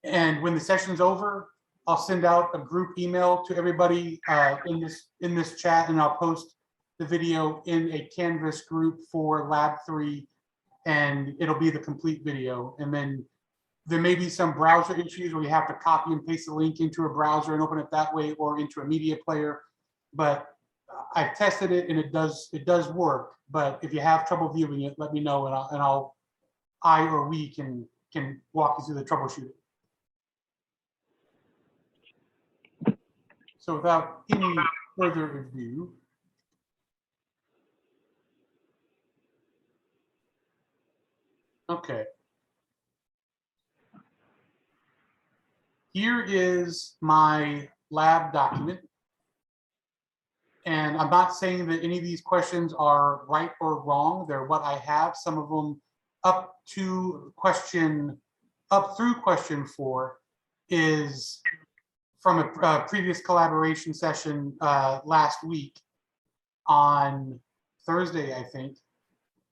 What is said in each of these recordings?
And when the session's over, I'll send out a group email to everybody in this chat, and I'll post the video in a Canvas group for Lab 3, and it'll be the complete video. And then there may be some browser issues where you have to copy and paste the link into a browser and open it that way, or into a media player. But I've tested it and it does work. But if you have trouble viewing it, let me know, and I or we can walk you through the troubleshooting. So without any further ado, okay. Here is my lab document. And I'm not saying that any of these questions are right or wrong. They're what I have. Some of them up through question 4 is from a previous collaboration session last week on Thursday, I think.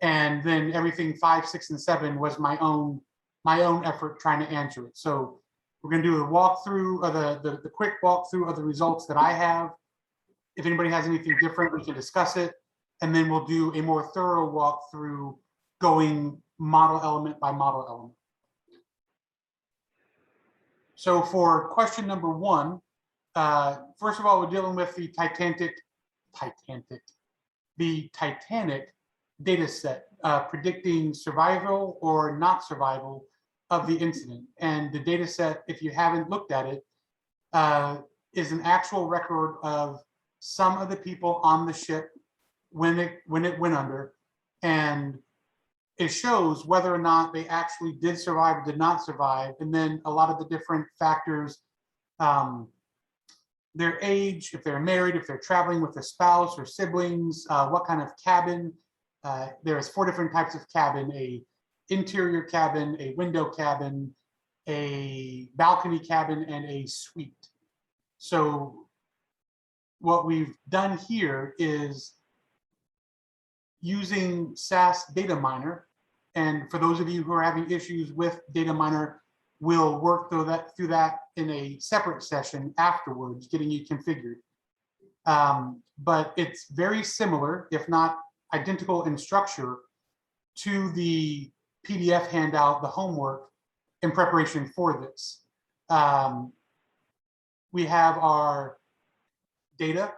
And then everything 5, 6, and 7 was my own effort trying to answer it. So we're going to do a walkthrough of the quick walkthrough of the results that I have. If anybody has anything different, we can discuss it. And then we'll do a more thorough walkthrough going model element by model element. So for question number 1, first of all, we're dealing with the Titanic data set predicting survival or not survival of the incident. And the data set, if you haven't looked at it, is an actual record of some of the people on the ship when it went under, and it shows whether or not they actually did survive or did not survive, and then a lot of the different factors, their age, if they're married, if they're traveling with a spouse or siblings, what kind of cabin. There's 4 different types of cabin: a interior cabin, a window cabin, a balcony cabin, and a suite. So what we've done here is using SAS Data Miner, and for those of you who are having issues with Data Miner, we'll work through that in a separate session afterwards, getting you configured. But it's very similar, if not identical in structure, to the PDF handout, the homework, in preparation for this. We have our data,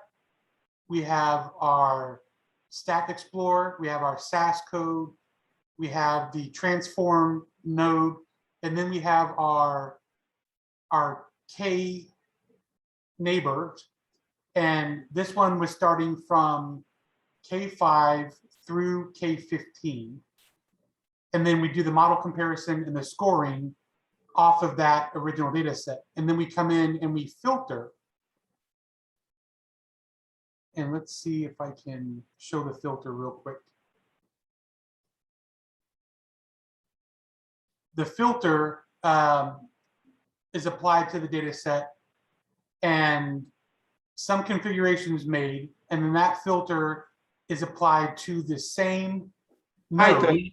we have our Stat Explorer, we have our SAS code, we have the transform node, and then we have our K neighbors. And this one was starting from K5 through K15. And then we do the model comparison and the scoring off of that original data set. And then we come in and we filter. And let's see if I can show the filter real quick. The filter is applied to the data set, and some configuration is made, and then that filter is applied to the same node.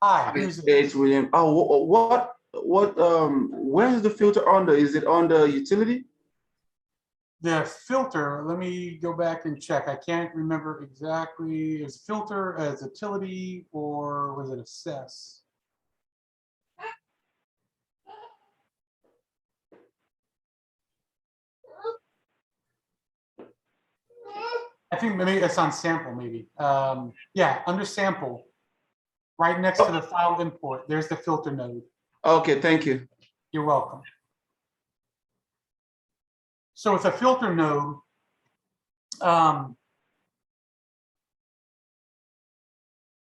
Hi, it's William. Oh, where is the filter under? Is it on the utility? The filter, let me go back and check. I can't remember exactly. Is filter as utility, or was it assess? I think maybe it's on sample, maybe. Yeah, under sample, right next to the file import, there's the filter node. Okay, thank you. You're welcome. So with a filter node,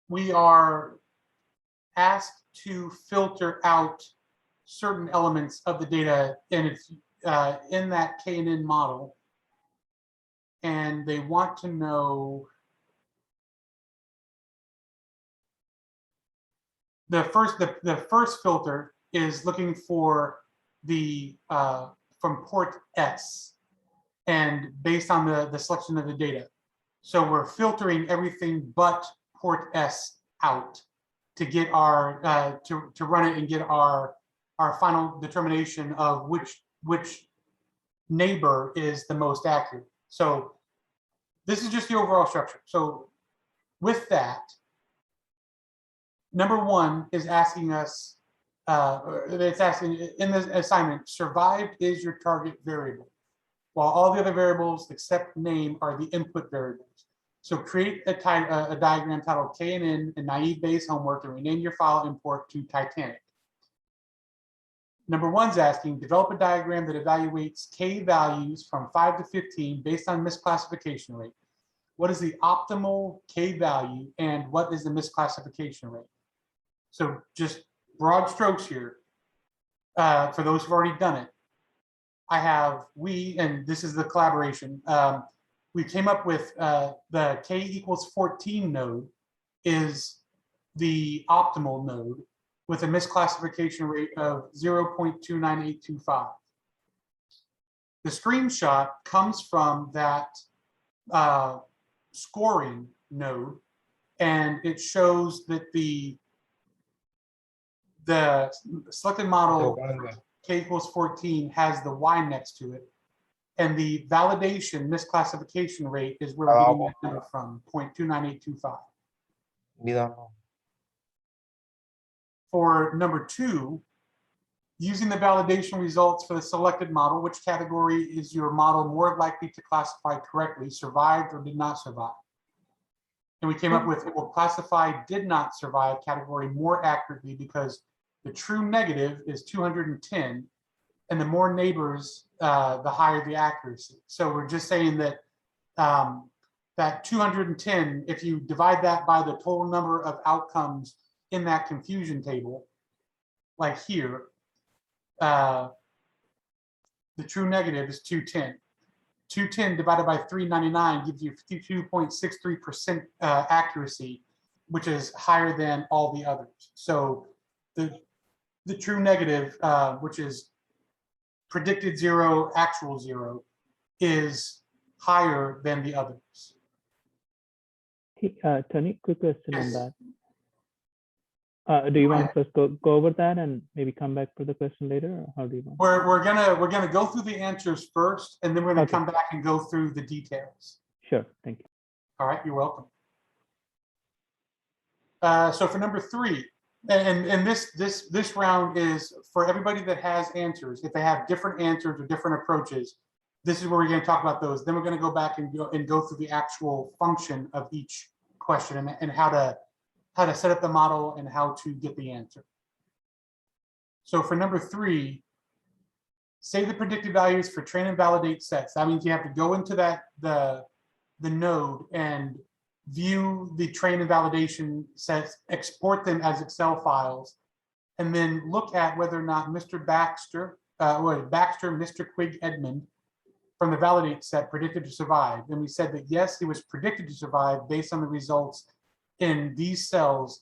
we are asked to filter out certain elements of the data, and it's in that KNN model. And they want to know the first filter is looking for the from port S, and based on the selection of the data. So we're filtering everything but port S out to get our to run it and get our our final determination of which neighbor is the most accurate. So this is just the overall structure. So with that, number one is asking us, it's asking in the assignment, survived is your target variable, while all the other variables except name are the input variables. So create a diagram titled KNN and Naive Bayes homework and rename your file import to Titanic. Number one's asking, develop a diagram that evaluates K values from 5 to 15 based on misclassification rate. What is the optimal K value and what is the misclassification rate? So just broad strokes here. For those who've already done it, and this is the collaboration, we came up with the K equals 14 node is the optimal node with a misclassification rate of 0.29825. The screenshot comes from that scoring node, and it shows that the selected model K equals 14 has the Y next to it, and the validation misclassification rate is where we're getting that number from, 0.29825. For number two, using the validation results for the selected model, which category is your model more likely to classify correctly, survived or did not survive? And we came up with, it will classify did not survive category more accurately because the true negative is 210, and the more neighbors, the higher the accuracy. So we're just saying that that 210, if you divide that by the total number of outcomes in that confusion table, like here, the true negative is 210. 210 divided by 399 gives you 52.63% accuracy, which is higher than all the others. So the true negative, which is predicted 0, actual 0, is higher than the others. Hey, Tony, quick question Yes. on that. Do you want to first go over that and maybe come back to the question later, or how do you want? We're gonna go through the answers first, and then we're gonna come back and go through the details. Sure, thank you. All right, you're welcome. So for number three, and this round is for everybody that has answers. If they have different answers or different approaches, this is where we're going to talk about those. Then we're going to go back and go through the actual function of each question and how to set up the model and how to get the answer. So for number three, say the predicted values for train and validate sets. That means you have to go into the node and view the train and validation sets, export them as Excel files, and then look at whether or not Mr. Baxter, Mr. Quig Edmund from the validate set predicted to survive. And we said that yes, he was predicted to survive based on the results in these cells,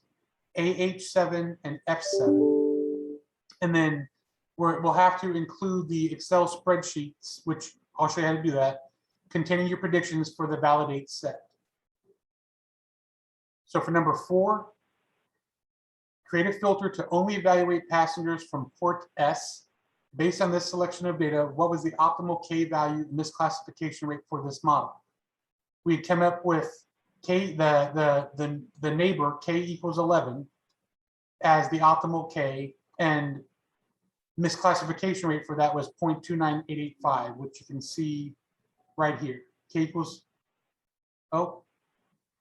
AH7 and F7. And then we'll have to include the Excel spreadsheets, which I'll show you how to do that, containing your predictions for the validate set. So for number four, create a filter to only evaluate passengers from port S. Based on this selection of data, what was the optimal K value misclassification rate for this model? We came up with K, the neighbor K equals 11 as the optimal K, and misclassification rate for that was 0.29885, which you can see right here. K equals, oh,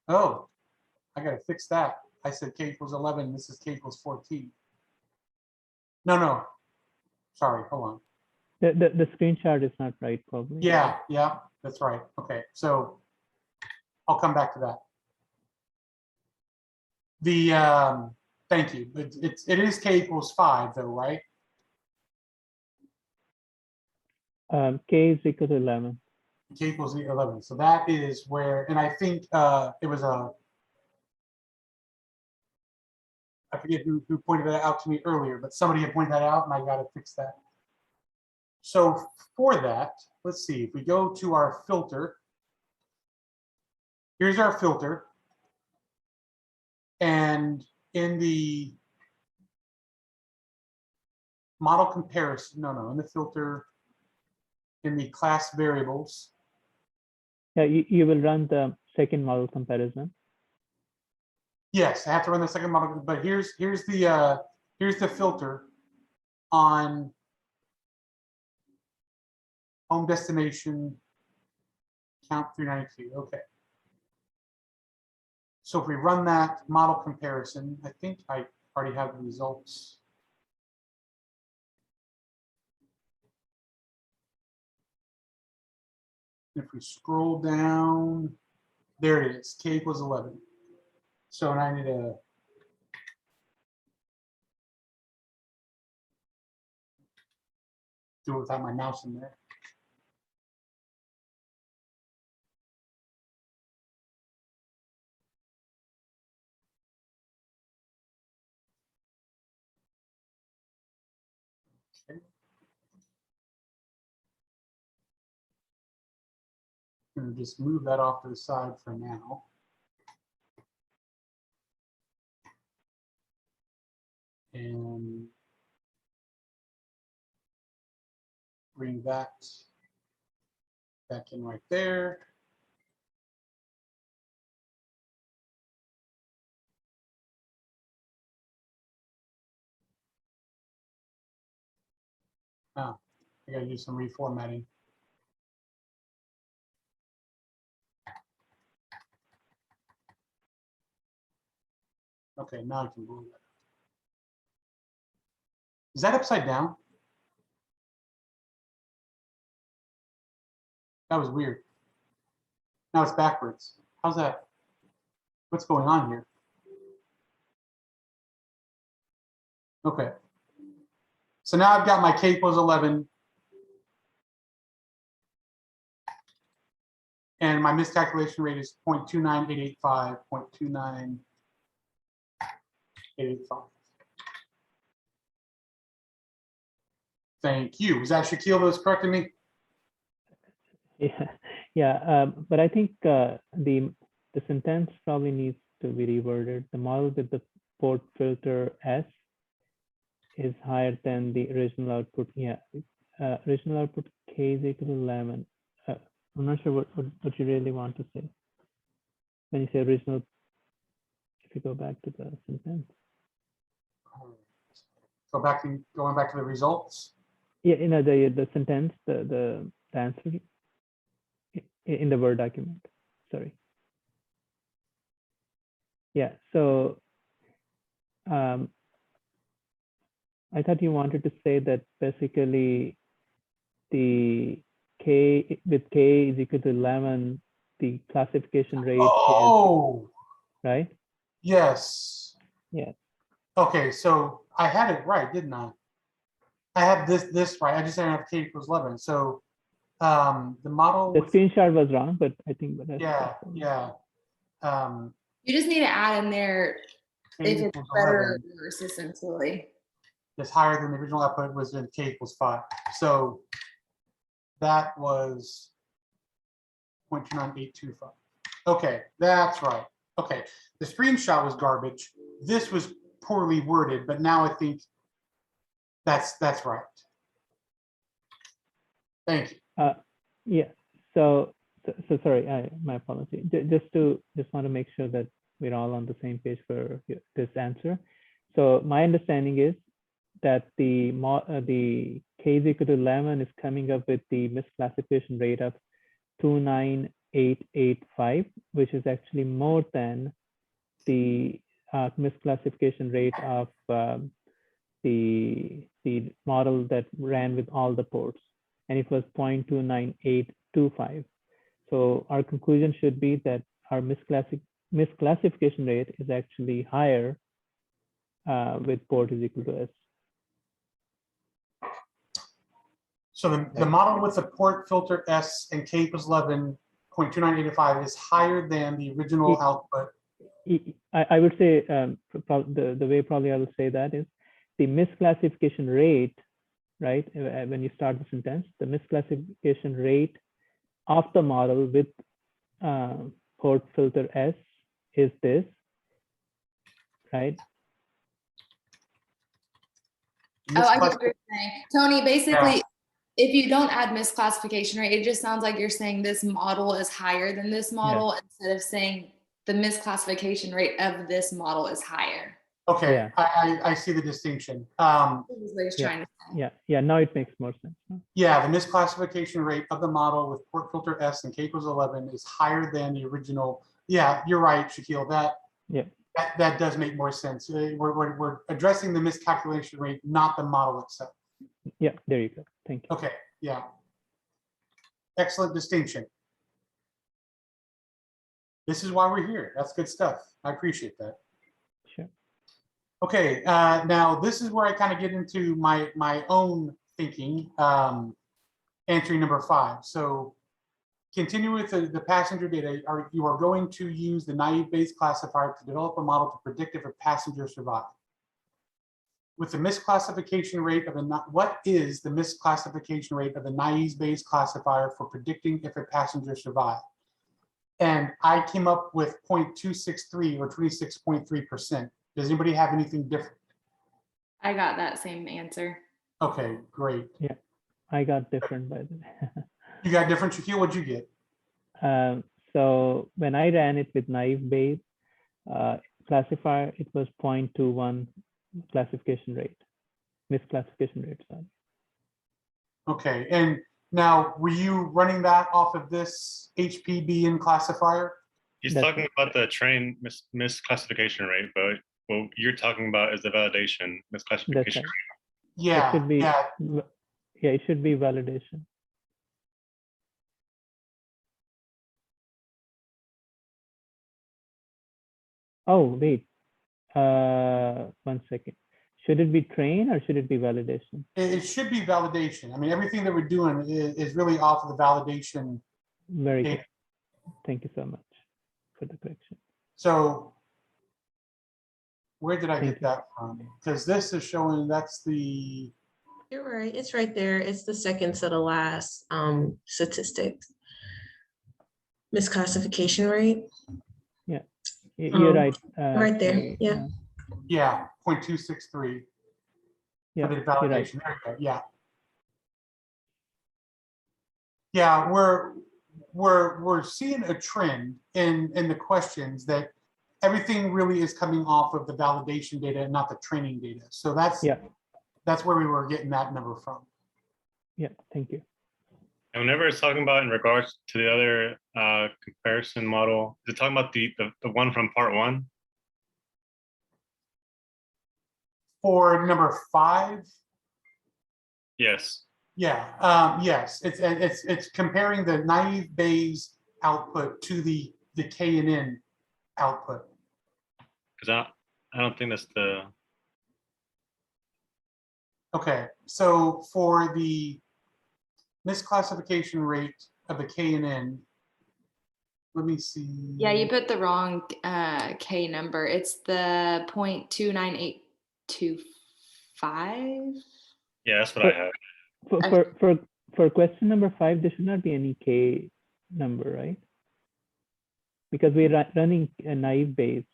I gotta fix that. I said K equals 11, this is K equals 14. No, sorry, hold on. The screenshot is not right, probably. Yeah, that's right. Okay, so I'll come back to that. The thank you. It is K equals 5 though, right? K is equal to 11. K equals 11. So that is where, and I think it was I forget who pointed that out to me earlier, but somebody had pointed that out and I got to fix that. So for that, let's see, if we go to our filter, here's our filter. And in the model comparison, no, in the filter, in the class variables. Yeah, you will run the second model comparison. Yes, I have to run the second model, but here's the filter on home destination count 392. Okay. So if we run that model comparison, I think I already have the results. If we scroll down, there it is, K equals 11. So and I need to do it without my mouse in there. Okay. I'm gonna just move that off to the side for now. And bring that back in right there. Ah, I gotta do some reformatting. Okay, now I can move it. Is that upside down? That was weird. Now it's backwards. How's that? What's going on here? Okay. So now I've got my K equals 11. And my miscalculation rate is 0.29885, 0.29885. Thank you. Was that Shaquille that was correcting me? Yeah, but I think the sentence probably needs to be reworded. The model with the port filter S is higher than the original output. Yeah, original output K is equal to 11. I'm not sure what you really want to say when you say original. If you go back to the sentence. Going back to the results. Yeah, you know, the sentence, the answer in the Word document. Sorry. Yeah, so I thought you wanted to say that basically the K with K is equal to 11, the classification rate Oh, is, right? yes. Yeah. Okay, so I had it right, didn't I? I have this right. I just didn't have K equals 11. So the model. The screenshot was wrong, but I think that's yeah. You just need to add in there K if it's equals better 11 or worse, essentially. is higher than the original output was in K equals 5. So that was 0.29825. Okay, that's right. Okay, the screenshot was garbage. This was poorly worded, but now I think that's right. Thank you. Yeah. So sorry, my apology. Just want to make sure that we're all on the same page for this answer. So my understanding is that the K is equal to 11 is coming up with the misclassification rate of 29885, which is actually more than the misclassification rate of the model that ran with all the ports, and it was 0.29825. So our conclusion should be that our misclassification rate is actually higher with port is equal to S. So the model with the port filter S and K equals 11.2985 is higher than the original output. I would say the way probably I would say that is the misclassification rate, right? When you start the sentence, the misclassification rate of the model with port filter S is this, right? Oh, I get what misclass- you're saying. Tony, basically, if you don't add misclassification rate, it just sounds like you're saying this model is higher than this model instead of saying the misclassification rate of this model is higher. Okay, Yeah. I see the distinction. This is what he's trying to say. Yeah, now it makes more sense. Huh? Yeah, the misclassification rate of the model with port filter S and K equals 11 is higher than the original. Yeah, you're right, Shaquille. That does make more sense. We're addressing the miscalculation rate, not the model itself. Yeah, there you go. Thank you. Okay, yeah. Excellent distinction. This is why we're here. That's good stuff. I appreciate that. Sure. Okay, now this is where I kind of get into my own thinking, answering number 5. So continue with the passenger data. You are going to use the naive Bayes classifier to develop a model to predict if a passenger survived. With the misclassification rate of what is the misclassification rate of the naive Bayes classifier for predicting if a passenger survived? And I came up with 0.263 or 26.3%. Does anybody have anything different? I got that same answer. Okay, great. Yeah, I got different by the way. You got different, Shaquille? What'd you get? So when I ran it with naive Bayes classifier, it was 0.21 classification rate, misclassification rate. Sorry. Okay, and now were you running that off of this HPBN classifier? He's That's talking about the train misclassification rate, but what you're talking about is the validation That's misclassification right. rate. Yeah, It should be, yeah. yeah, it should be validation. Oh, wait. 1 second. Should it be train or should it be validation? It should be validation. I mean, everything that we're doing is really off of the validation. Very data. good. Thank you so much for the correction. So where did I Thank get you. that from? Because this is showing that's the, You're right. It's right there. It's the second to the last statistics. Misclassification rate. You're right. right there, Tony. yeah. yeah, 0.263 Yeah, for the you're right. validation. There you go. Yeah. Yeah, we're seeing a trend in the questions that everything really is coming off of the validation data and not the training data. So that's where we were getting that number from. Yeah, thank you. And whenever it's talking about in regards to the other comparison model, is it talking about the one from part 1? For number 5, Yes. yeah, yes, it's comparing the naive Bayes output to the KNN output. Because I don't think that's the. Okay, so for the misclassification rate of the KNN, let me see. Yeah, you put the wrong K number. It's the 0.29825. Yeah, that's what I have. For question number 5, there should not be any K number, right? Because we're running a naive Bayes.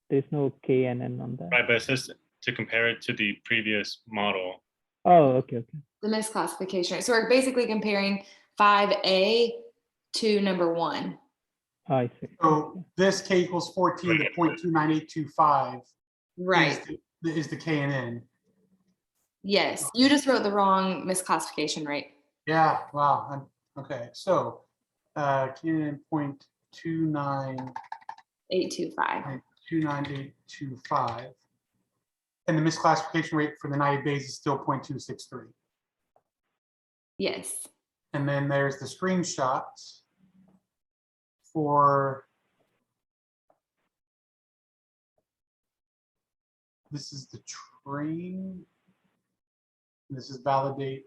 There's no KNN on that. Right, but it says to compare it to the previous model. Oh, okay. The misclassification rate. So we're basically comparing 5A to number 1. Oh, I see. So this K equals 14 to 0.29825 Right. is the KNN. Yes. You just wrote the wrong misclassification rate. Yeah, wow. Okay, so KNN 0.29. 825. 29825. And the misclassification rate for the naive Bayes is still 0.263. Yes. And then there's the screenshots for, this is the train. This is validate.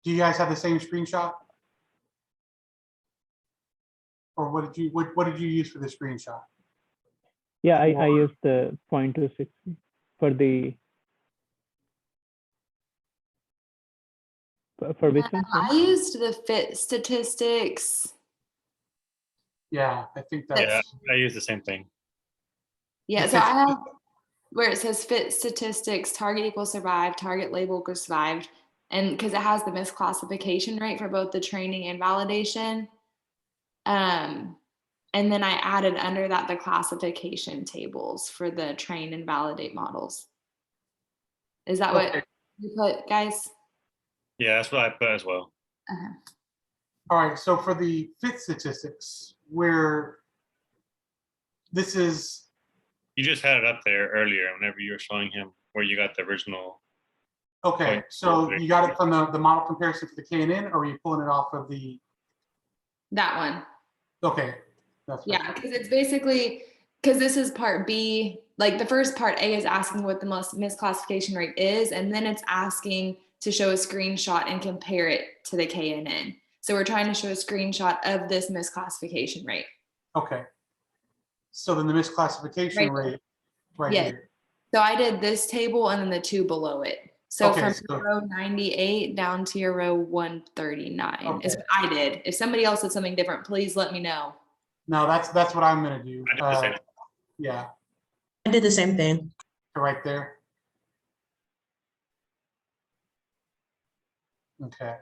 Do you guys have the same screenshot? Or what did you use for the screenshot? Yeah, I used the 0.260 for the for which one? I used the fit statistics. Yeah, I think that's. Yeah, I use the same thing. Yeah, so I have where it says fit statistics, target equals survived, target label equals survived. And because it has the misclassification rate for both the training and validation. And then I added under that the classification tables for the train and validate models. Is that Okay. what you put, guys? Yeah, that's what I put as well. All right, so for the fit statistics, where this is, You just had it up there earlier whenever you were showing him where you got the original. okay, so you got it from the model comparison for the KNN, or are you pulling it off of the, That one. okay. That's Yeah, because it's basically, because this is part B, like the first part A is asking what the most misclassification rate is, and then it's asking to show a screenshot and compare it to the KNN. So we're trying to show a screenshot of this misclassification rate. Okay. So then the misclassification Right. rate right Yeah. here. So I did this table and then the two below it. So Okay, from so- row 98 down to your row 139 is Okay. what I did. If somebody else did something different, please let me know. No, that's what I'm gonna do. I did the same. Yeah, I did the same thing. right there. Okay.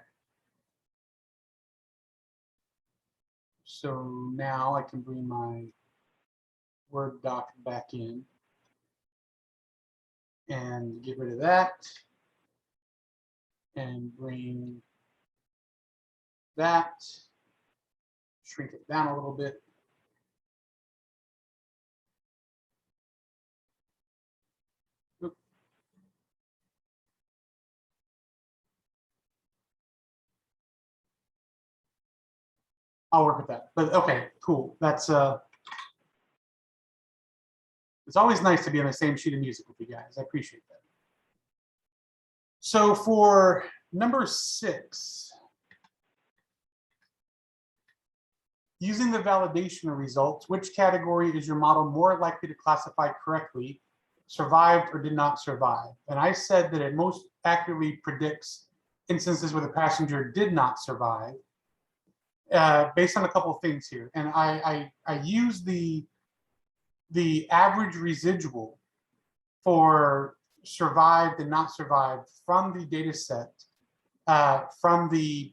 So now I can bring my Word doc back in and get rid of that and bring that, shrink it down a little bit. Oop. I'll work with that, but okay, cool. That's it's always nice to be on the same sheet of music with you guys. I appreciate that. So for number 6, using the validation of results, which category is your model more likely to classify correctly, survived or did not survive? And I said that it most accurately predicts instances where the passenger did not survive, based on a couple of things here. And I use the average residual for survived and not survived from the data set, from the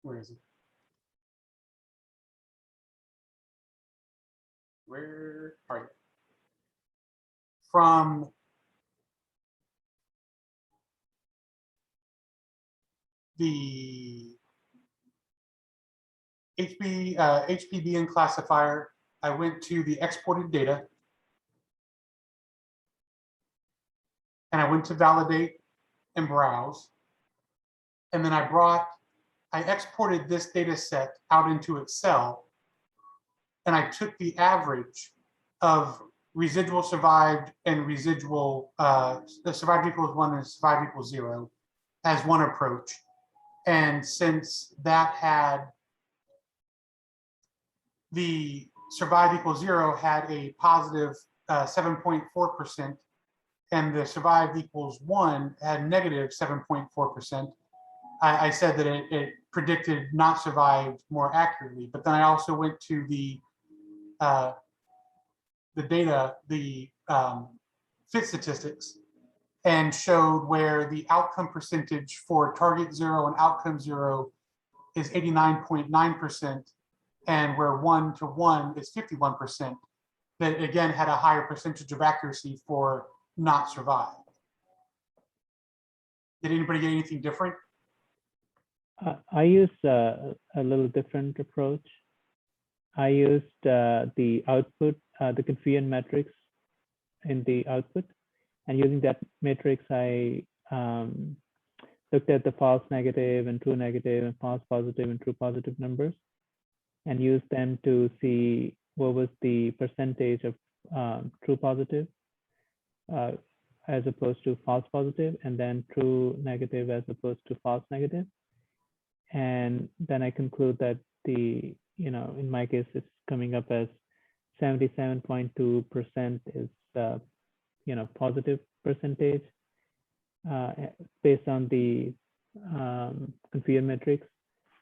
where is it? Where are you? From the HPBN classifier, I went to the exported data, and I went to validate and browse. And then I exported this data set out into Excel, and I took the average of residual survived and residual, the survived equals 1 and survived equals 0 as one approach. And since that had the survived equals 0 had a positive 7.4%, and the survived equals 1 had negative 7.4%. I said that it predicted not survived more accurately, but then I also went to the data, the fit statistics, and showed where the outcome percentage for target 0 and outcome 0 is 89.9%, and where 1 to 1 is 51%. That again had a higher percentage of accuracy for not survived. Did anybody get anything different? I used a little different approach. I used the output, the confidence matrix in the output, and using that matrix, I looked at the false negative and true negative and false positive and true positive numbers, and used them to see what was the percentage of true positive as opposed to false positive, and then true negative as opposed to false negative. And then I conclude that in my case, it's coming up as 77.2% is positive percentage based on the confidence matrix,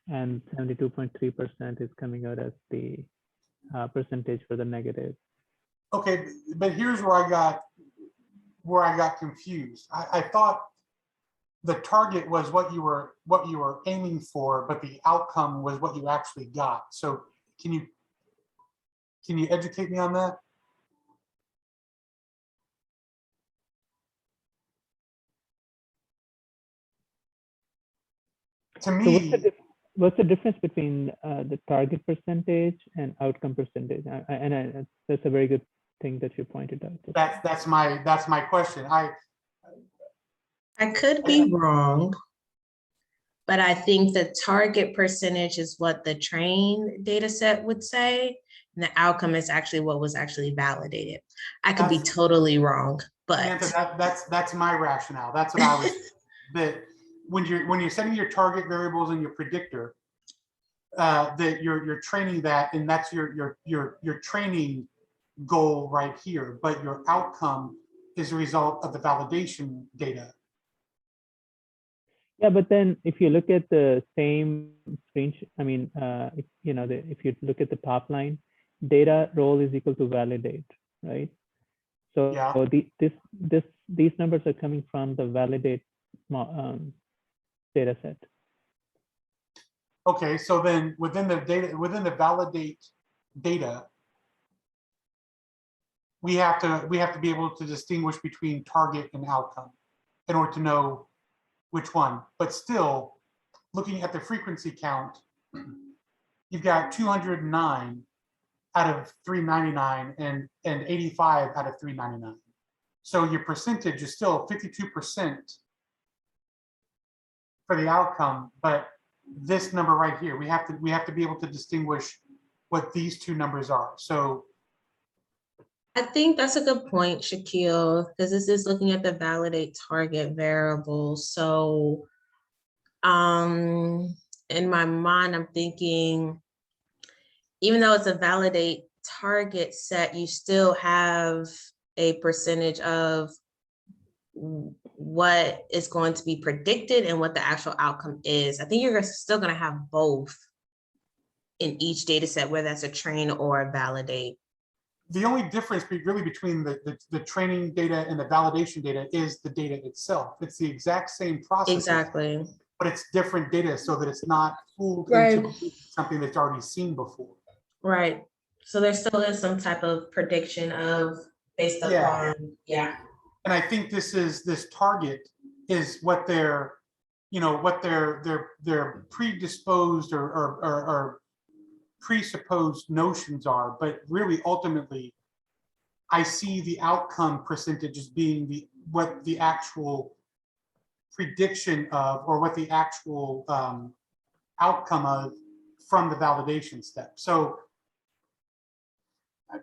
and 72.3% is coming out as the percentage for the negative. Okay, but here's where I got confused. I thought the target was what you were aiming for, but the outcome was what you actually got. So can you educate me on that? To So me, what's the difference between the target percentage and outcome percentage? That's a very good thing that you pointed out. that's my question. I could be wrong, but I think the target percentage is what the train data set would say, and the outcome is actually what was actually validated. I could be totally wrong, Samantha, but that's my rationale. That's what I was that when you're setting your target variables and your predictor, that you're training that, and that's your training goal right here, but your outcome is a result of the validation data. Yeah, but then if you look at the same screen, I mean, if you look at the top line, data role is equal to validate, right? So Yeah. these numbers are coming from the validate data set. Okay, so then within the validate data, we have to be able to distinguish between target and outcome in order to know which one. But still, looking at the frequency count, you've got 209 out of 399 and 85 out of 399. So your percentage is still 52% for the outcome, but this number right here, we have to be able to distinguish what these two numbers are. So I think that's a good point, Shaquille, because this is looking at the validate target variable. So in my mind, I'm thinking, even though it's a validate target set, you still have a percentage of what is going to be predicted and what the actual outcome is. I think you're still going to have both in each data set, whether that's a train or a validate. The only difference really between the training data and the validation data is the data itself. It's the exact same process. Exactly. But it's different data so that it's not fooled Right. into something that's already seen before. Right. So there still is some type of prediction of based upon, yeah. And I think this target is what they're predisposed or presupposed notions are, but really ultimately I see the outcome percentage as being what the actual prediction of, or what the actual outcome of from the validation step. So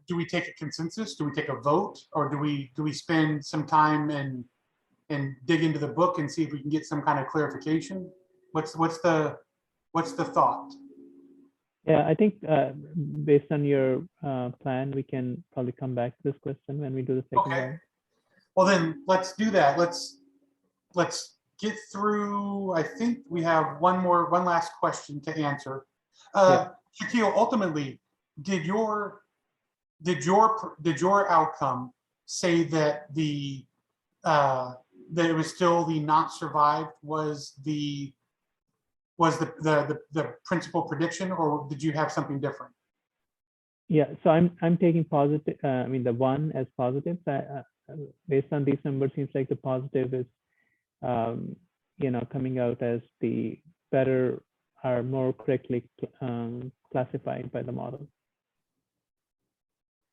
do we take a consensus? Do we take a vote? Or do we spend some time and dig into the book and see if we can get some kind of clarification? What's the thought? Yeah, I think based on your plan, we can probably come back to this question when we do the second Okay. round. Well, then let's do that. Let's get through. I think we have one last question to answer. Shaquille, ultimately, did your outcome say that that it was still the not survived was the principal prediction, or did you have something different? Yeah, so I'm taking positive. I mean, the one as positive. Based on these numbers, seems like the positive is, coming out as the better or more correctly classified by the model.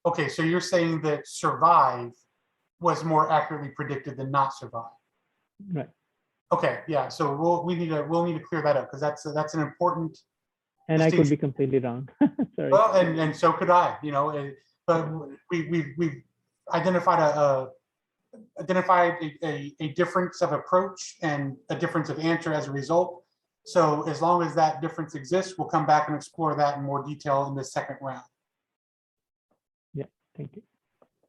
Okay, so you're saying that survive was more accurately predicted than not survive. Right. Okay, yeah. So we'll need to clear that up, because that's an important. And I could be completely wrong. Sorry. Well, and so could I. But we've identified a difference of approach and a difference of answer as a result. So as long as that difference exists, we'll come back and explore that in more detail in the second round. Yeah, thank you.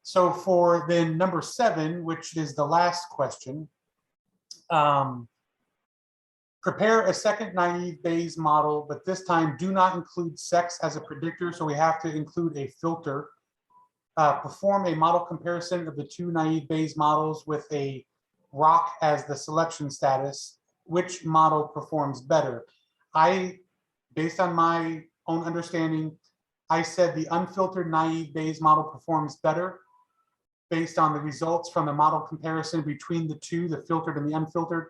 So for then number 7, which is the last question, prepare a second naive Bayes model, but this time do not include sex as a predictor. So we have to include a filter perform a model comparison of the two naive Bayes models with a rock as the selection status. Which model performs better? Based on my own understanding, I said the unfiltered naive Bayes model performs better based on the results from the model comparison between the two, the filtered and the unfiltered,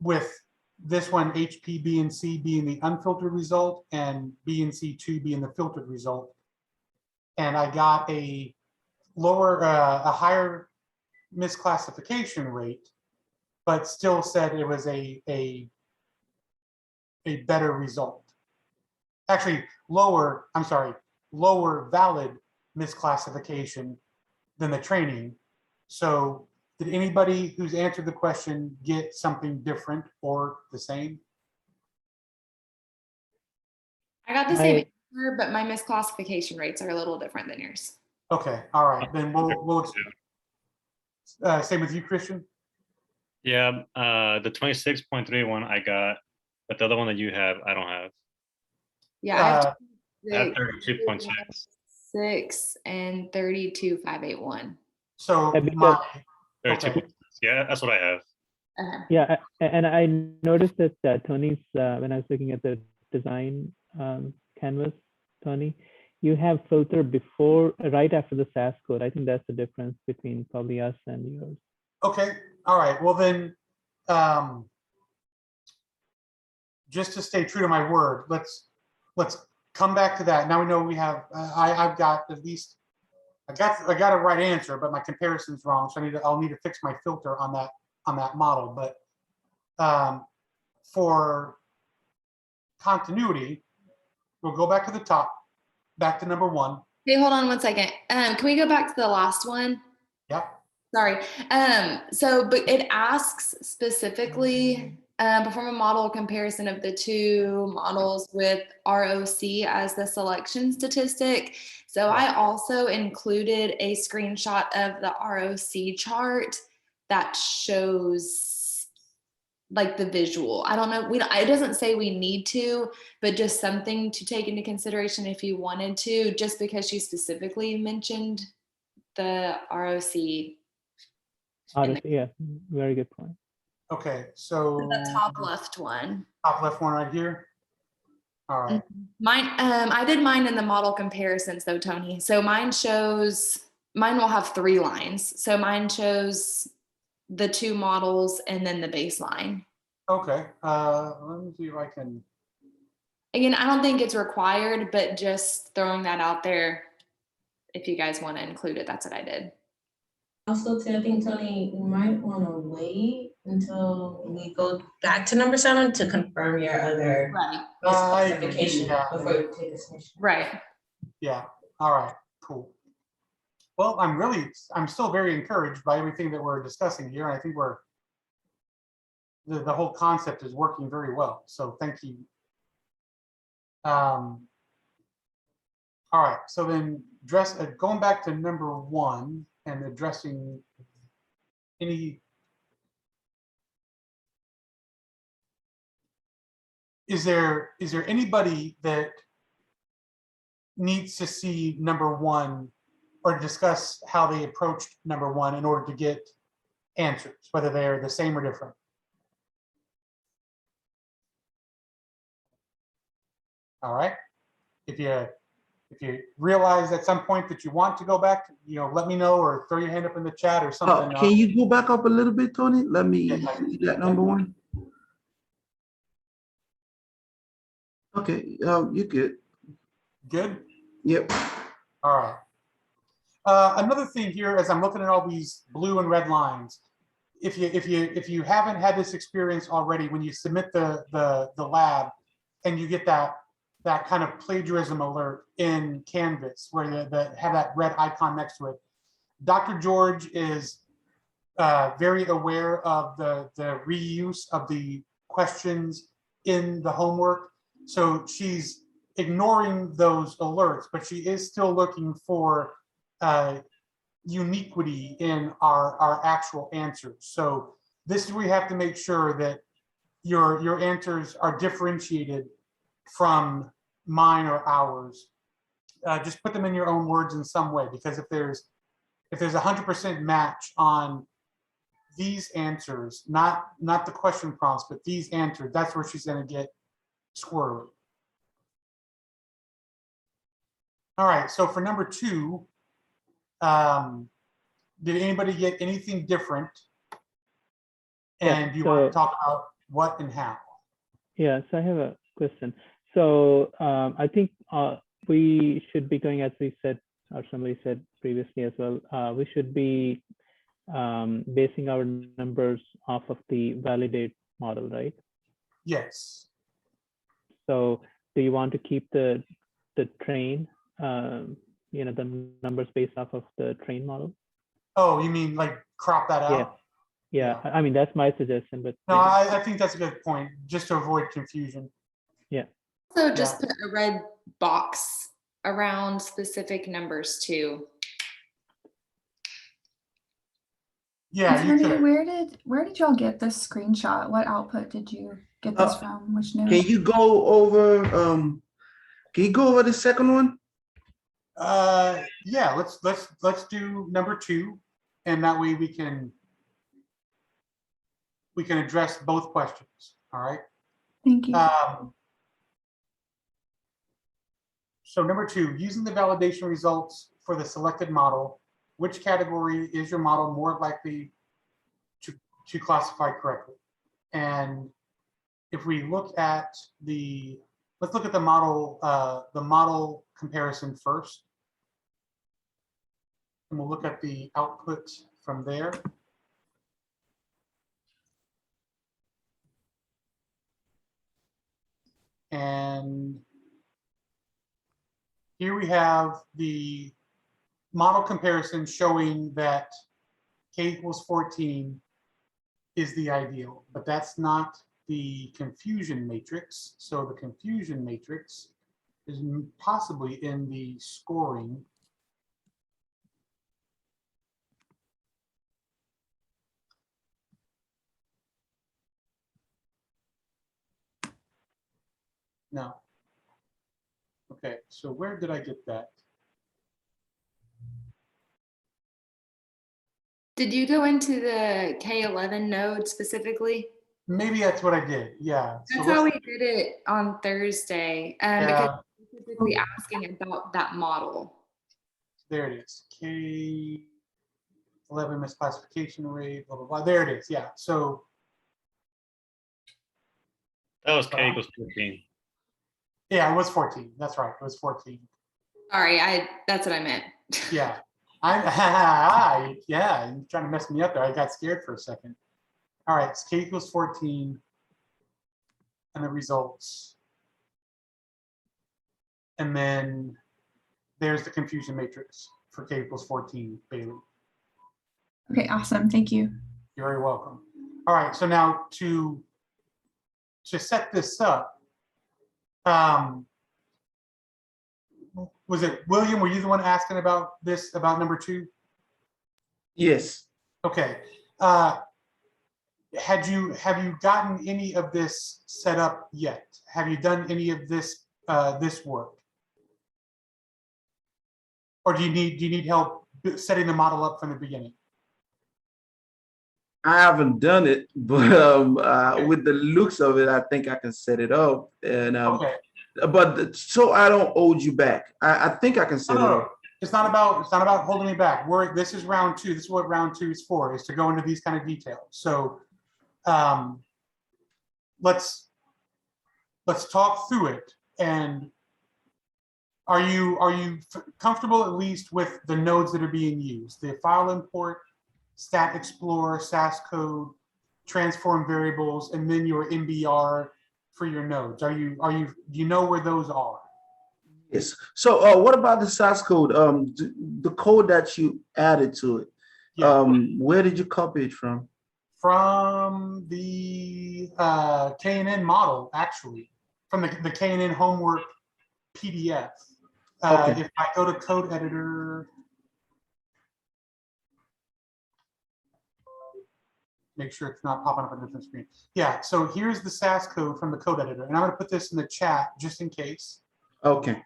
with this one, HP, B, and C being the unfiltered result and B and C2 being the filtered result. And I got a higher misclassification rate, but still said it was a better result. Actually, lower valid misclassification than the training. So did anybody who's answered the question get something different or the same? I got the same answer, but my misclassification rates are a little different than yours. Okay, all right, then we'll same with you, Christian? Yeah, the 26.31 I got, but the other one that you have, I don't have. Yeah, I have 32.6. 6 and 32,581. So Yeah, because- my, 32.6. Yeah, that's what I have. Yeah, and I noticed that Tony's, when I was looking at the design canvas, Tony, you have filter before, right after the SAS code. I think that's the difference between probably us and yours. okay, all right, well then, just to stay true to my word, let's come back to that. Now we know we have, I've got at least, I got a right answer, but my comparison's wrong. So I'll need to fix my filter on that model. But for continuity, we'll go back to the top, back to number 1. Okay, hold on one second. Can we go back to the last one? Yep. Sorry. But it asks specifically, perform a model comparison of the two models with ROC as the selection statistic. So I also included a screenshot of the ROC chart that shows like the visual. I don't know, it doesn't say we need to, but just something to take into consideration if you wanted to, just because she specifically mentioned the ROC. Yeah, very good point. Okay, so The top left one. top left one right here. All right. Mine, I did mine in the model comparisons though, Tony. So mine will have 3 lines. So mine shows the 2 models and then the baseline. Okay, let me see if I can. Again, I don't think it's required, but just throwing that out there. If you guys want to include it, that's what I did. Also, I think, Tony, you might want to wait until we go back to number 7 to confirm your other classification before you take a submission. Right. Yeah, all right, cool. Well, I'm still very encouraged by everything that we're discussing here. And I think the whole concept is working very well. So thank you. All right, so then going back to number 1 and addressing any, is there anybody that needs to see number 1 or discuss how they approached number 1 in order to get answers, whether they're the same or different? All right, if you realize at some point that you want to go back, let me know or throw your hand up in the chat or something. Can you go back up a little bit, Tony? Let me see that number 1. Okay, you good. Good? Yep. All right. Another thing here, as I'm looking at all these blue and red lines, if you haven't had this experience already, when you submit the lab and you get that kind of plagiarism alert in Canvas where you have that red icon next to it, Dr. George is very aware of the reuse of the questions in the homework. So she's ignoring those alerts, but she is still looking for uniquity in our actual answers. So this is where you have to make sure that your answers are differentiated from mine or ours. just put them in your own words in some way, because if there's 100% match on these answers, not the question prompts, but these answers, that's where she's going to get squirrely. All right, so for number 2, did anybody get anything different? And Yeah, you want to so- talk about what and how? Yeah, so I have a question. So I think we should be going, as we said, or somebody said previously as well, we should be basing our numbers off of the validate model, right? Yes. So do you want to keep the train, the numbers based off of the train model? Oh, you mean like crop that out? Yeah. I mean, that's my suggestion, but No, I think that's a good point, just to avoid confusion. yeah. So just put a red box around specific numbers too. Yeah, you Attorney, could. where did y'all get this screenshot? What output did you get this from? Which node? Can you go over the second one? Yeah, let's do number 2, and that way we can address both questions. All right. Thank you. So number 2, using the validation results for the selected model, which category is your model more likely to classify correctly? And if we look at let's look at the model comparison first. And we'll look at the output from there. And here we have the model comparison showing that k equals 14 is the ideal, but that's not the confusion matrix. So the confusion matrix is possibly in the scoring. No. Okay, so where did I get that? Did you go into the K11 node specifically? Maybe that's what I did. Yeah. That's how we did it on Thursday, because we're specifically asking about that model. There it is. K11 misclassification rate, blah, blah, blah. There it is. Yeah. So That was K equals 14. yeah, it was 14. That's right. It was 14. Sorry, that's what I meant. Yeah. Yeah, you're trying to mess me up there. I got scared for a second. All right, it's k equals 14 and the results. And then there's the confusion matrix for k equals 14, Bailey. Okay, awesome. Thank you. You're very welcome. All right, so now to set this up, was it William? Were you the one asking about this, about number 2? Yes. Okay. Have you gotten any of this set up yet? Have you done any of this this work? Or do you need help setting the model up from the beginning? I haven't done it, but with the looks of it, I think I can set it up. And Okay. but so I don't hold you back. I think I can set it up. It's not about holding me back. This is round 2. This is what round 2 is for, is to go into these kind of details. So let's talk through it. And are you comfortable at least with the nodes that are being used? The file import, stat explorer, SAS code, transform variables, and then your MBR for your nodes. Do you know where those are? Yes. So what about the SAS code? The code that you added to it. Yeah. Where did you copy it from? From the KNN model, actually, from the KNN homework PDF. Okay. If I go to code editor, make sure it's not popping up on a different screen. Yeah, so here's the SAS code from the code editor, and I'm going to put this in the chat just in case. Okay.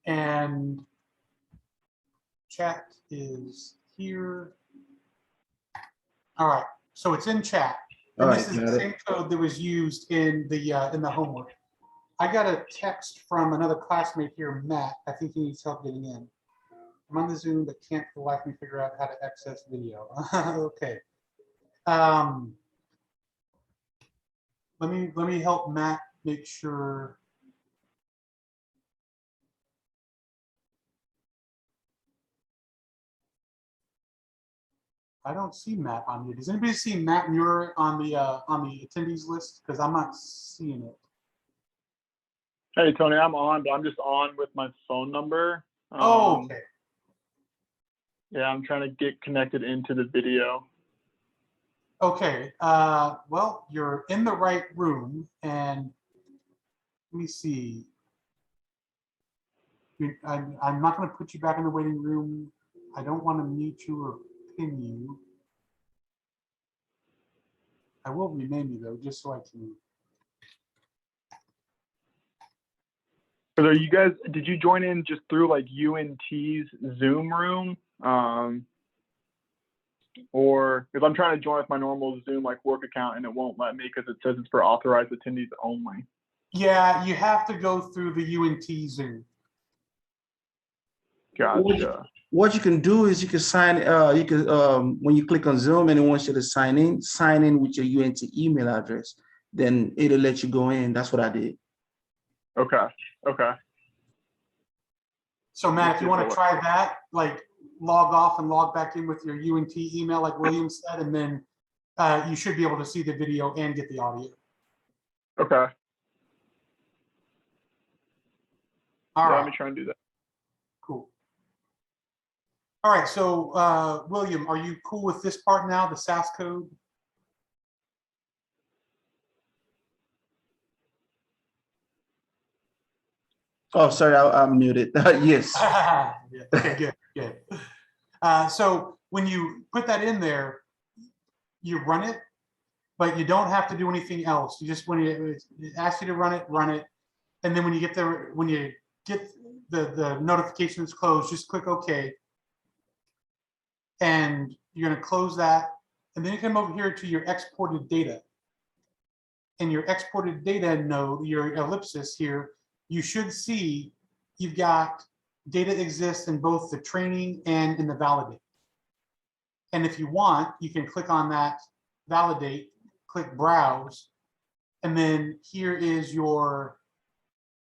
And chat is here. All right, so it's in chat. And All this right, is the got it. same code that was used in the homework. I got a text from another classmate here, Matt. I think he needs help getting in. I'm on the Zoom, but can't for the life of me figure out how to access video. Okay. Let me help Matt make sure. I don't see Matt on here. Does anybody see Matt Muir on the attendees list? Because I'm not seeing it. Hey, Tony, I'm on, but I'm just on with my phone number. Oh, okay. Yeah, I'm trying to get connected into the video. Okay. Well, you're in the right room, and let me see. I'm not going to put you back in the waiting room. I don't want to mute you or pin you. I will rename you though, just so I can. So are you guys, did you join in just through like UNT's Zoom room? Or if I'm trying to join with my normal Zoom like work account and it won't let me because it says it's for authorized attendees only. Yeah, you have to go through the UNT Zoom. Gotcha. What you can do is you can sign, when you click on Zoom and it wants you to sign in with your UNT email address, then it'll let you go in. That's what I did. Okay. Okay. So Matt, if you want to try that, like log off and log back in with your UNT email, like William said, and then you should be able to see the video and get the audio. Okay. All right. Let me try and do that. Cool. All right, so William, are you cool with this part now, the SAS code? Oh, sorry, I'm muted. Yes. Yeah, okay, good, good. So when you put that in there, you run it, but you don't have to do anything else. You just, when it asks you to run it, and then when you get the notifications closed, just click OK. And you're going to close that, and then you come over here to your exported data. In your exported data node, your ellipsis here, you should see you've got data exists in both the training and in the validate. And if you want, you can click on that validate, click browse, and then here is your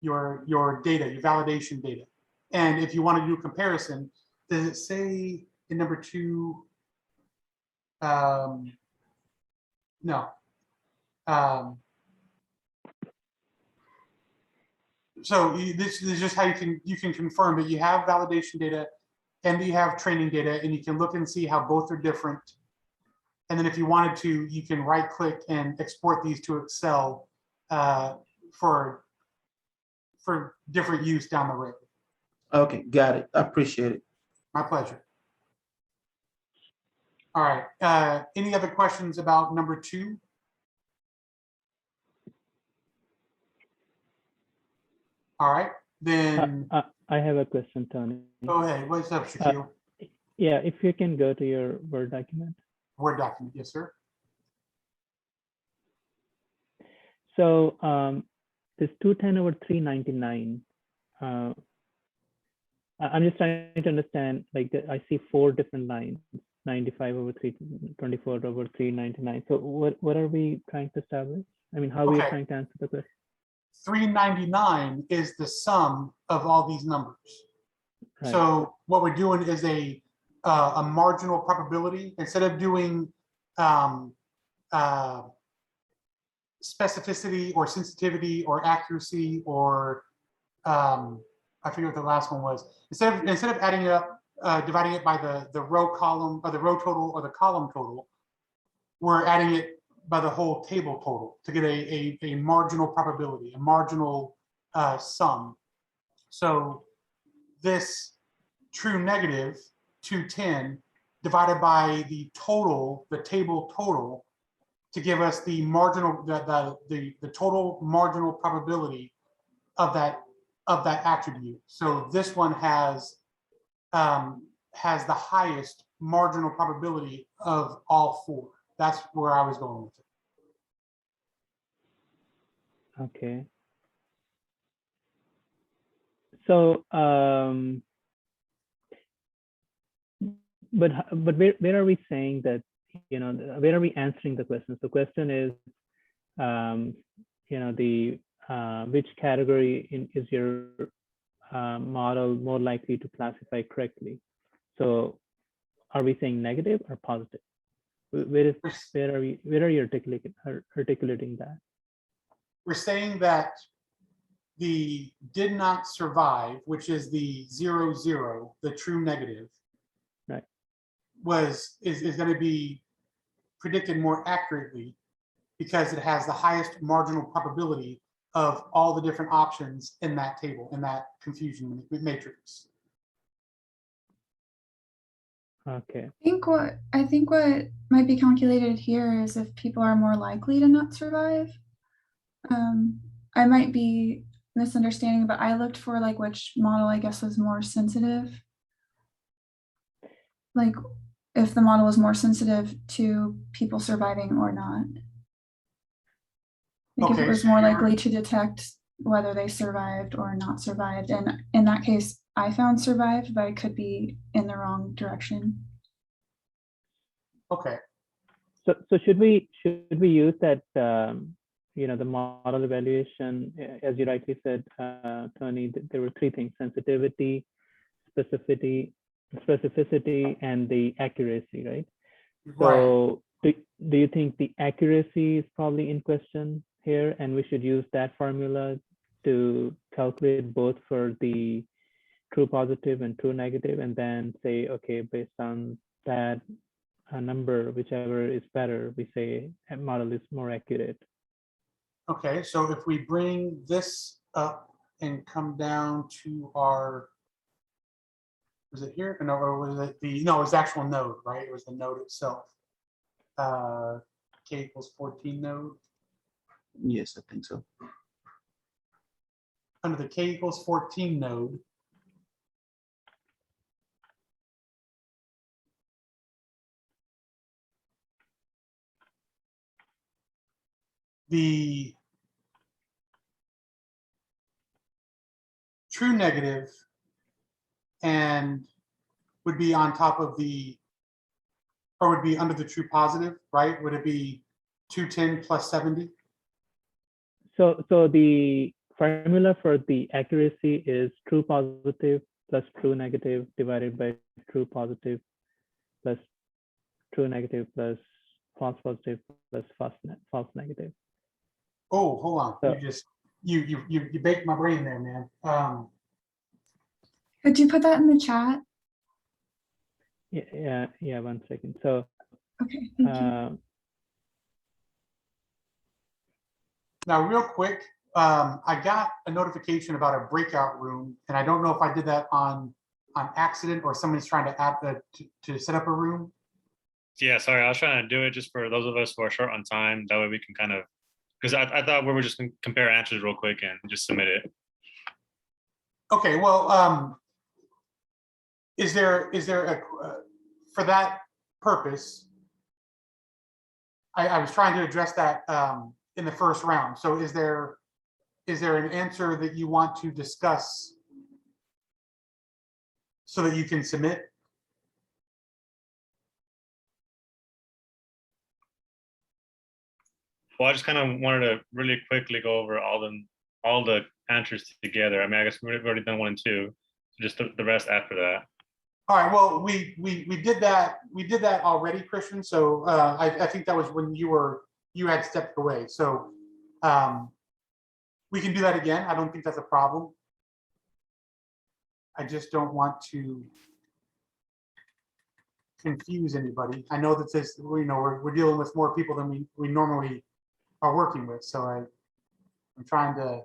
data, your validation data. And if you want to do a comparison, does it say in number 2? No. So this is just how you can confirm that you have validation data and you have training data, and you can look and see how both are different. And then if you wanted to, you can right click and export these to Excel for different use down the road. Okay, got it. I appreciate it. My pleasure. All right. Any other questions about number 2? All right, then. I have a question, Tony. Go ahead. What's up, Shaquille? Yeah, if you can go to your Word document. Word document, yes, sir. So this 210/399. I'm just trying to understand. Like I see 4 different lines: 95/324/399. So what are we trying to establish? I mean, how are we trying to answer the question? 399 is the sum of all these numbers. Right. So what we're doing is a marginal probability. Instead of doing specificity or sensitivity or accuracy or I forget what the last one was. Instead of adding it up, dividing it by the row column or the row total or the column total, we're adding it by the whole table total to get a marginal probability, a marginal sum. So this true negative 210 divided by the total, the table total, to give us the marginal, the total marginal probability of that of that attribute. So this one has the highest marginal probability of all four. That's where I was going with it. Okay. So, but where are we saying that, you know, where are we answering the question? The question is, you know, the which category is your model more likely to classify correctly? So, are we saying negative or positive? Where are you articulating that? We're saying that the did not survive, which is the 0, 0, the true negative, right, is going to be predicted more accurately because it has the highest marginal probability of all the different options in that table, in that confusion matrix. Okay. I think what might be calculated here is if people are more likely to not survive. I might be misunderstanding, but I looked for like which model I guess was more sensitive. Like if the model was more sensitive to people surviving or not. Like if it was more likely to detect whether they survived or not survived. And in that case, I found survived, but I could be in the wrong direction. Okay. So should we use that, you know, the model evaluation, as you rightly said, Tony, there were three things: sensitivity, specificity, and the accuracy, right? So do you think the accuracy is probably in question here, and we should use that formula to calculate both for the true positive and true negative, and then say, okay, based on that number, whichever is better, we say a model is more accurate? Okay, so if we bring this up and come down to our, was it here? No, or was it no, it was the actual node, right? It was the node itself. K equals 14 node. Yes, I think so. Under the K equals 14 node, the true negative and would be on top of the, or would be under the true positive, right? Would it be 210 plus 70? So the formula for the accuracy is true positive plus true negative divided by true positive plus true negative plus false positive plus false negative. Oh, hold on. So, you baked my brain there, man. Could you put that in the chat? yeah, 1 second. So okay, thank you. Now, real quick, I got a notification about a breakout room, and I don't know if I did that on accident or somebody's trying to add to set up a room. Yeah, sorry, I was trying to do it just for those of us who are short on time. That way we can kind of, because I thought we were just going to compare answers real quick and just submit it. Okay, well, is there a, for that purpose, I was trying to address that in the first round. So is there an answer that you want to discuss so that you can submit? Well, I just kind of wanted to really quickly go over all the answers together. I mean, I guess we've already done 1 and 2, so just the rest after that. All right. Well, we did that. We did that already, Christian. So I think that was when you had stepped away. So we can do that again. I don't think that's a problem. I just don't want to confuse anybody. I know that this, you know, we're dealing with more people than we normally are working with. So I'm trying to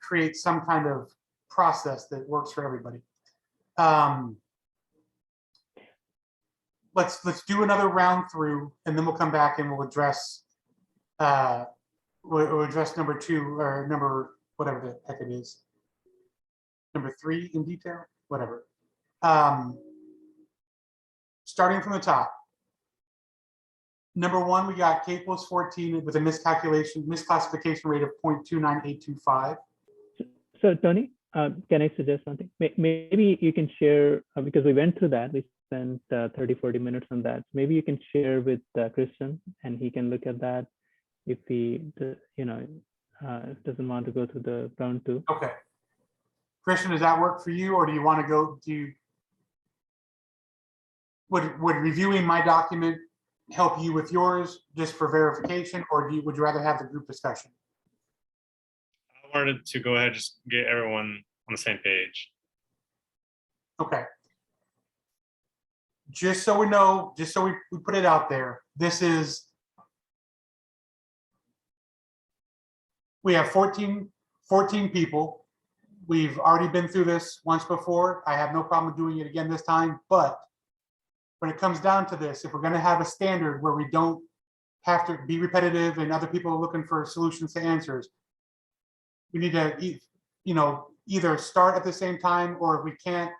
create some kind of process that works for everybody. Let's do another round through, and then we'll come back and we'll address We'll address number 2 or number, whatever the heck it is. Number 3 in detail, whatever. Starting from the top. Number 1, we got K plus 14 with a misclassification rate of 0.29825. So Tony, can I suggest something? Maybe you can share, because we went through that, we spent 30-40 minutes on that. Maybe you can share with Christian and he can look at that if he, doesn't want to go through the round 2. Okay. Christian, does that work for you, or do you want to go to, would reviewing my document help you with yours just for verification, or would you rather have the group discussion? I wanted to go ahead, just get everyone on the same page. Okay. Just so we know, just so we put it out there, this is, we have 14 people. We've already been through this once before. I have no problem doing it again this time, but when it comes down to this, if we're going to have a standard where we don't have to be repetitive and other people are looking for solutions to answers, we need to, either start at the same time, or if we can't,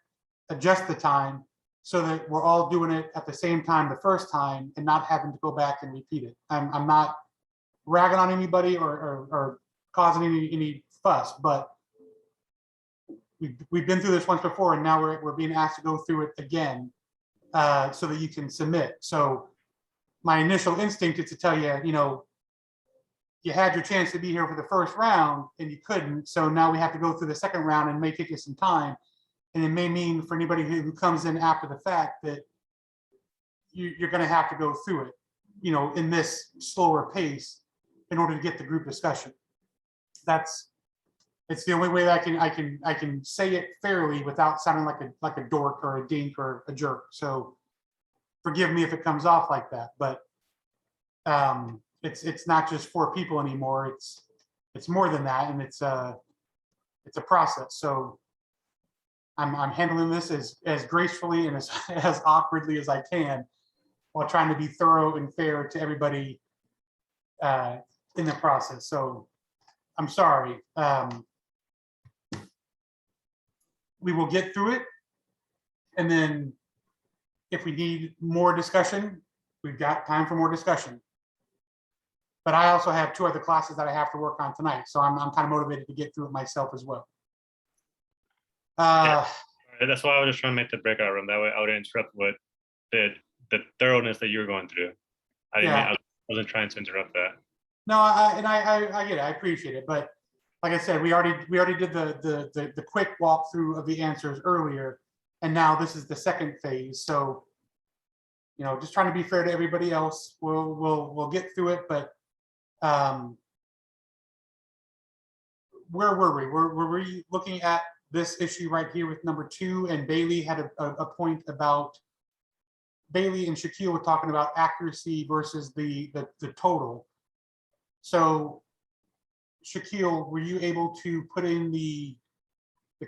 adjust the time so that we're all doing it at the same time the first time and not having to go back and repeat it. I'm not ragging on anybody or causing any fuss, but we've been through this once before, and now we're being asked to go through it again so that you can submit. So my initial instinct is to tell you, you had your chance to be here for the first round and you couldn't. So now we have to go through the second round, and may take you some time. And it may mean for anybody who comes in after the fact that you're going to have to go through it, in this slower pace in order to get the group discussion. It's the only way that I can say it fairly without sounding like a dork or a dink or a jerk. So forgive me if it comes off like that, but it's not just 4 people anymore. It's more than that, and it's a process. So I'm handling this as gracefully and as awkwardly as I can, while trying to be thorough and fair to everybody in the process. So I'm sorry. We will get through it, and then if we need more discussion, we've got time for more discussion. But I also have 2 other classes that I have to work on tonight, so I'm kind of motivated to get through it myself as well. Yeah. That's why I was just trying to make the breakout room. That way I would interrupt what the thoroughness that you were going through. I wasn't trying to interrupt that. No, I get it. I appreciate it, but like I said, we already did the quick walkthrough of the answers earlier, and now this is the second phase. So, just trying to be fair to everybody else. We'll get through it, but where were we? Were we looking at this issue right here with number 2? And Bailey had a point about, Bailey and Shaquille were talking about accuracy versus the total. So Shaquille, were you able to put in the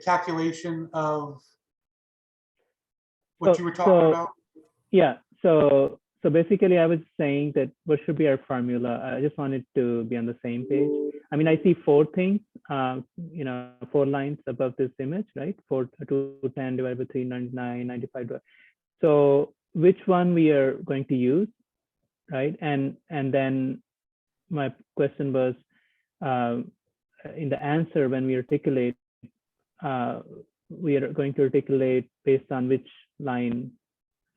calculation of what you were talking about? Yeah. So basically, I was saying that what should be our formula. I just wanted to be on the same page. I mean, I see 4 things, 4 lines above this image, right? 210 divided by 399, 95. So which one we are going to use, right? And then my question was, in the answer, when we articulate, we are going to articulate based on which line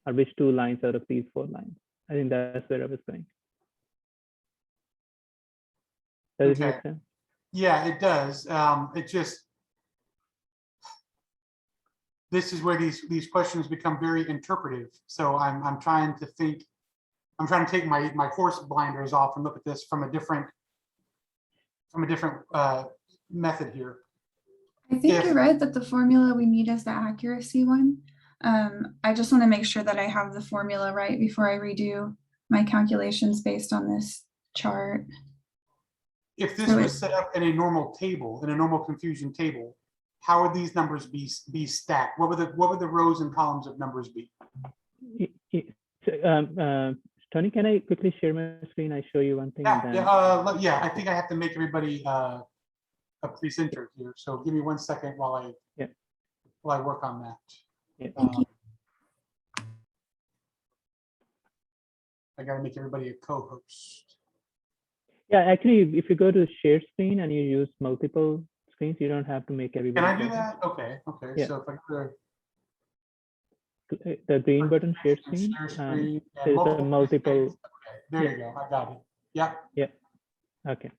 or which 2 lines out of these 4 lines. I think that's where I was going. Does it make sense? Yeah, it does. It just, this is where these questions become very interpretive. So I'm trying to think, I'm trying to take my horse blinders off and look at this from a different method here. I think you're right that the formula we need is the accuracy one. I just want to make sure that I have the formula right before I redo my calculations based on this chart. If this was set up in a normal table, in a normal confusion table, how would these numbers be stacked? What would the rows and columns of numbers be? Tony, can I quickly share my screen? I show you one thing. Yeah, and yeah, yeah. I think I have to make everybody a presenter here. So give me 1 second while I work on that. Yeah. Thank you. I got to make everybody a co-host. Yeah, actually, if you go to share screen and you use multiple screens, you don't have to make everybody. Can I do co-host. that? Okay. Okay. Yeah. So if I go The green button, share screen, share screen and there's a multiple. Okay, there Yeah. you go. I got it. Yeah. Yeah. Okay.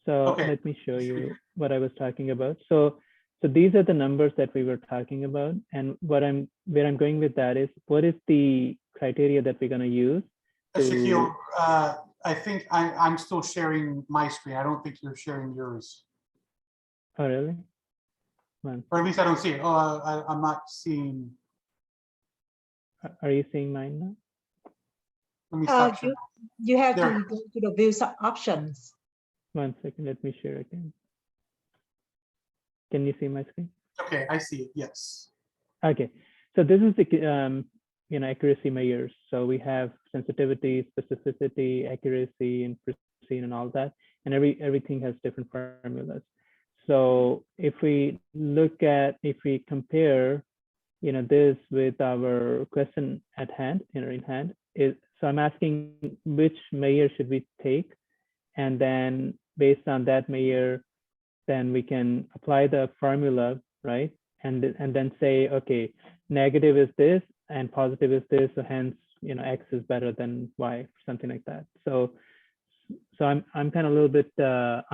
So Okay. let me show you what I was talking about. So these are the numbers that we were talking about, and where I'm going with that is, what is the criteria that we're going to use? Shaquille, I think I'm still sharing my screen. I don't think you're sharing yours. Oh, really? Or at least I don't see it. Oh, I'm not seeing. Are you seeing mine now? Let me stop sharing. You have There. to go to the view options. 1 second, let me share again. Can you see my screen? Okay, I see it. Yes. Okay, so this is the accuracy measures. So we have sensitivity, specificity, accuracy, and precision, and all that, and everything has different formulas. So if we compare, this with our question at hand, in hand, so I'm asking which measure should we take, and then based on that measure, then we can apply the formula, right? And then say, okay, negative is this and positive is this, so hence, X is better than Y, something like that. So I'm kind of a little bit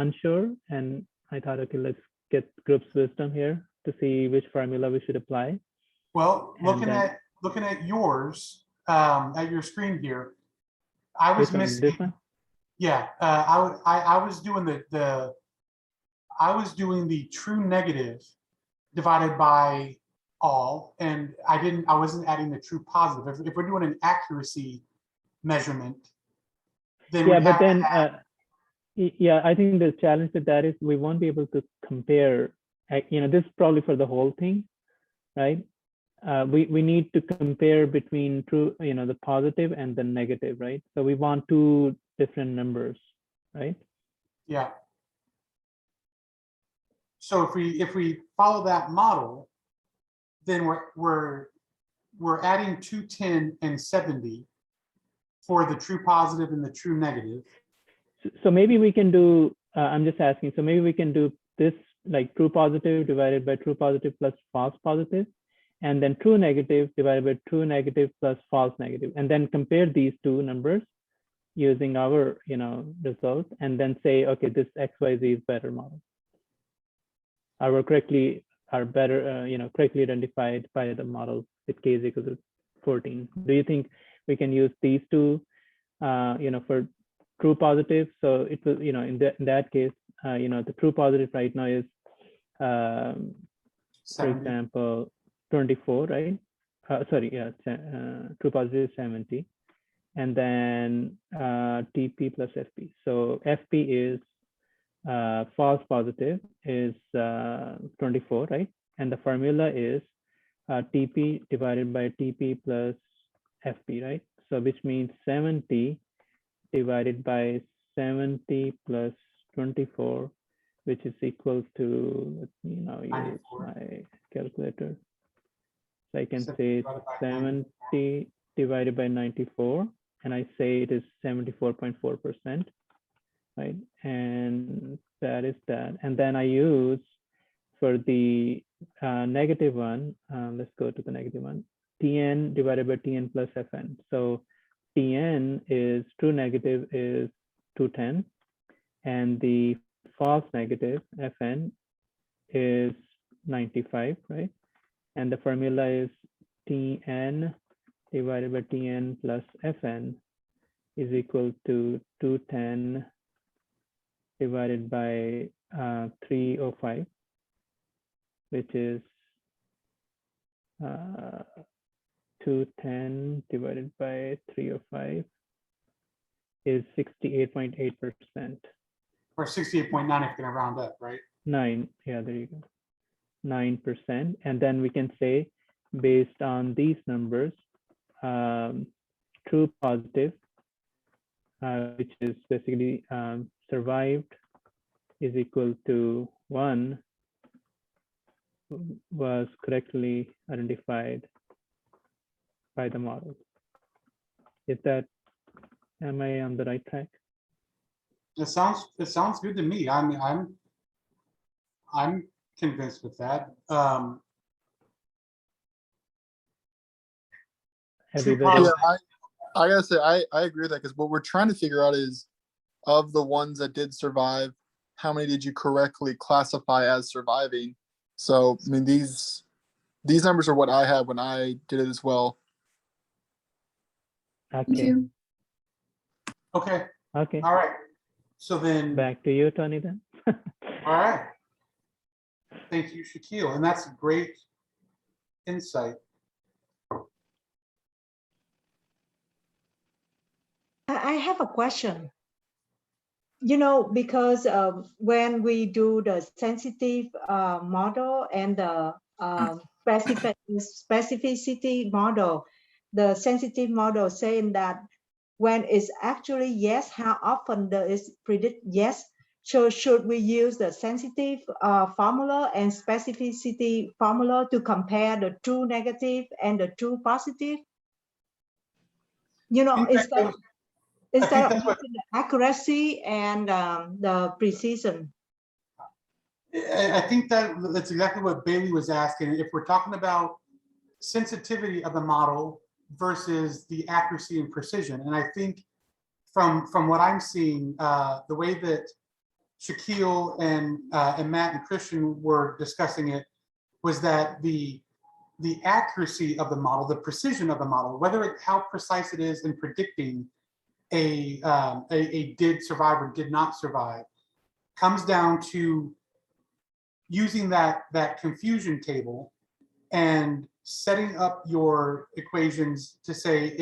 unsure, and I thought, okay, let's get group's wisdom here to see which formula we should apply. Well, looking at yours, at your screen here, I was missing this one. Yeah, I was doing the true negative divided by all, and I wasn't adding the true positive. If we're doing an accuracy measurement, then Yeah, we but have then to add, yeah, I think the challenge with that is we won't be able to compare. This is probably for the whole thing, right? We need to compare between true, the positive and the negative, right? So we want two different numbers, right? yeah. So if we follow that model, then we're adding 210 and 70 for the true positive and the true negative. So maybe we can do, I'm just asking, so maybe we can do this like true positive divided by true positive plus false positive, and then true negative divided by true negative plus false negative, and then compare these two numbers using our, result, and then say, okay, this XYZ is better model. Correctly identified by the model with K is equal to 14. Do you think we can use these two, for true positive? So it will, in that case, the true positive right now is, for example, 24, right? True positive is 70, and then TP plus FP. So FP is false positive is 24, right? And the formula is TP divided by TP plus FP, right? So which means 70 divided by 70 plus 24, which is equal to, let me now use my calculator. So I can say 70 divided by 94, and I say it is 74.4%, right? And that is that. And then I use for the negative one, let's go to the negative one, Tn divided by Tn plus Fn. So Tn is true negative is 210, and the false negative Fn is 95, right? And the formula is Tn divided by Tn plus Fn is equal to 210 divided by 305, which is 210 divided by 305 is 68.8%. Or 68.9 if you're gonna round up, right? 9, yeah, there you go. 9. And then we can say, based on these numbers, true positive, which is basically survived is equal to 1 was correctly identified by the model. Am I on the right track? It sounds good to me. I mean, I'm convinced with that. Everybody, Yeah, I gotta say, I agree with that, because what we're trying to figure out is, of the ones that did survive, how many did you correctly classify as surviving? So, I mean, these numbers are what I had when I did it as well. Thank okay, you. Okay, okay. all right. So then, Back to you, Tony, then. all right. Thank you, Shaquille, and that's a great insight. I have a question. You know, because when we do the sensitive model and the specificity model, the sensitive model saying that when it's actually yes, how often does it predict yes? So should we use the sensitive formula and specificity formula to compare the true negative and the true positive? You know, instead of that's what using the accuracy and the precision. I think that's exactly what Bailey was asking. If we're talking about sensitivity of the model versus the accuracy and precision, and I think from what I'm seeing, the way that Shaquille and Matt and Christian were discussing it was that the accuracy of the model, the precision of the model, how precise it is in predicting a did survive or did not survive, comes down to using that confusion table and setting up your equations to say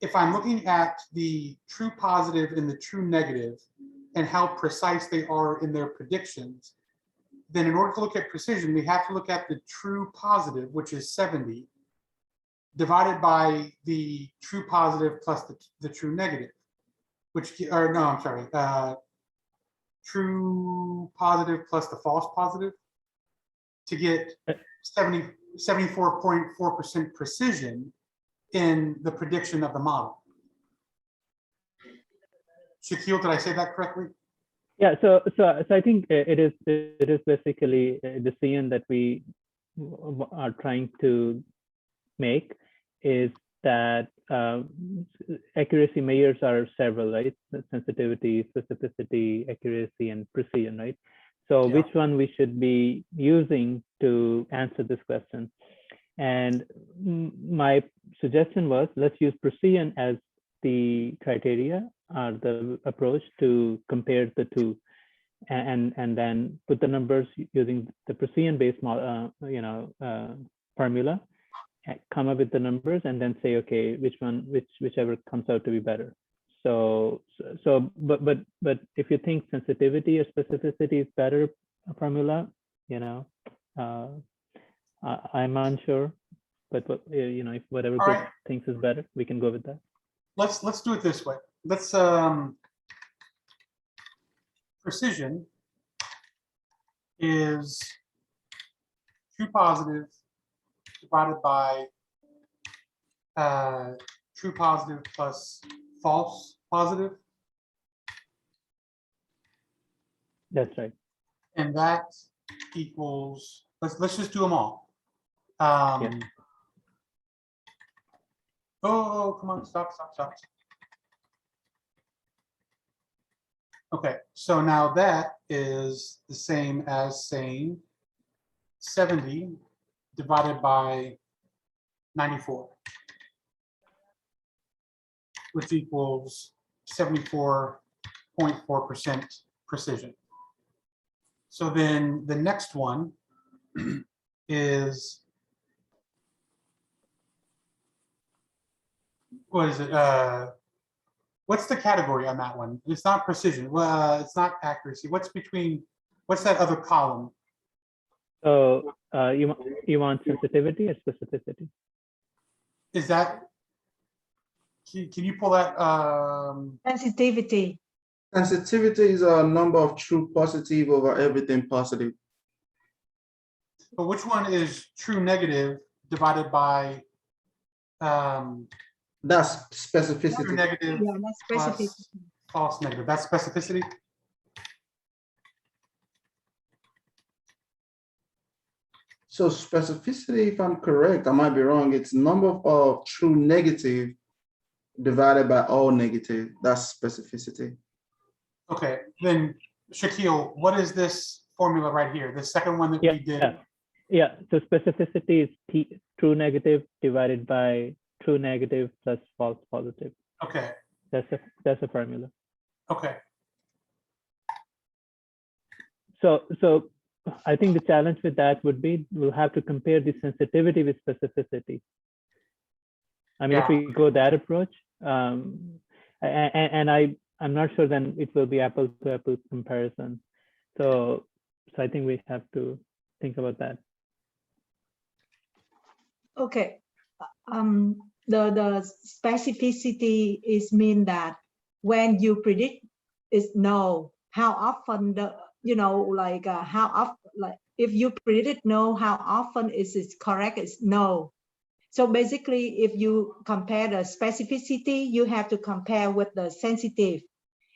if I'm looking at the true positive and the true negative and how precise they are in their predictions, then in order to look at precision, we have to look at the true positive, which is 70, divided by the true positive plus the true negative, true positive plus the false positive, to get 74.4% precision in the prediction of the model. Shaquille, did I say that correctly? Yeah, so I think it is basically a decision that we are trying to make, is that accuracy measures are several, right? Sensitivity, specificity, accuracy, and precision, right? So Yeah. which one we should be using to answer this question? And my suggestion was, let's use precision as the criteria or the approach to compare the two, and then put the numbers using the precision-based model, formula, come up with the numbers, and then say, okay, whichever comes out to be better. But if you think sensitivity or specificity is better formula, I'm unsure, but if whatever All group right. thinks is better, we can go with that. Let's do it this way. Let's precision is true positive divided by true positive plus false positive, That's right. and that equals, let's just do them all. Yeah. Oh, come on, stop. Okay, so now that is the same as saying 70 divided by 94, which equals 74.4% precision. So then the next one is, what is it? What's the category on that one? It's not precision. Well, it's not accuracy. What's that other column? So you want sensitivity or specificity? Is that can you pull that? Sensitivity. Sensitivity is a number of true positive over everything positive. But which one is true negative divided by That's true specificity. negative Yeah, that's specific. plus false negative? That's specificity? So specificity, if I'm correct, I might be wrong, it's number of true negative divided by all negative. That's specificity. Okay, then Shaquille, what is this formula right here? The second one that we did? Yeah, so specificity is true negative divided by true negative plus false positive. Okay, That's a formula. okay. So I think the challenge with that would be we'll have to compare the sensitivity with specificity. I mean, if we go that approach, and I'm not sure then it will be apples to apples comparison. So I think we have to think about that. Okay. The specificity is mean that when you predict is no, how often the, you know, like how often, like if you predict no, how often is it correct? Is no. So basically, if you compare the specificity, you have to compare with the sensitive,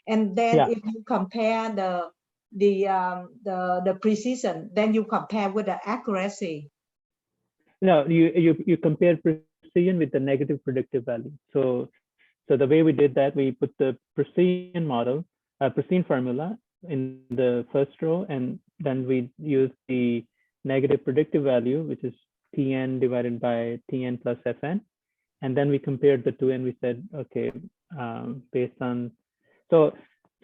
and then if you compare the precision, then you compare with the accuracy. No, you compare precision with the negative predictive value. So the way we did that, we put the precision model, precision formula in the first row, and then we use the negative predictive value, which is Tn divided by Tn plus Fn. And then we compared the two and we said, okay, based on, so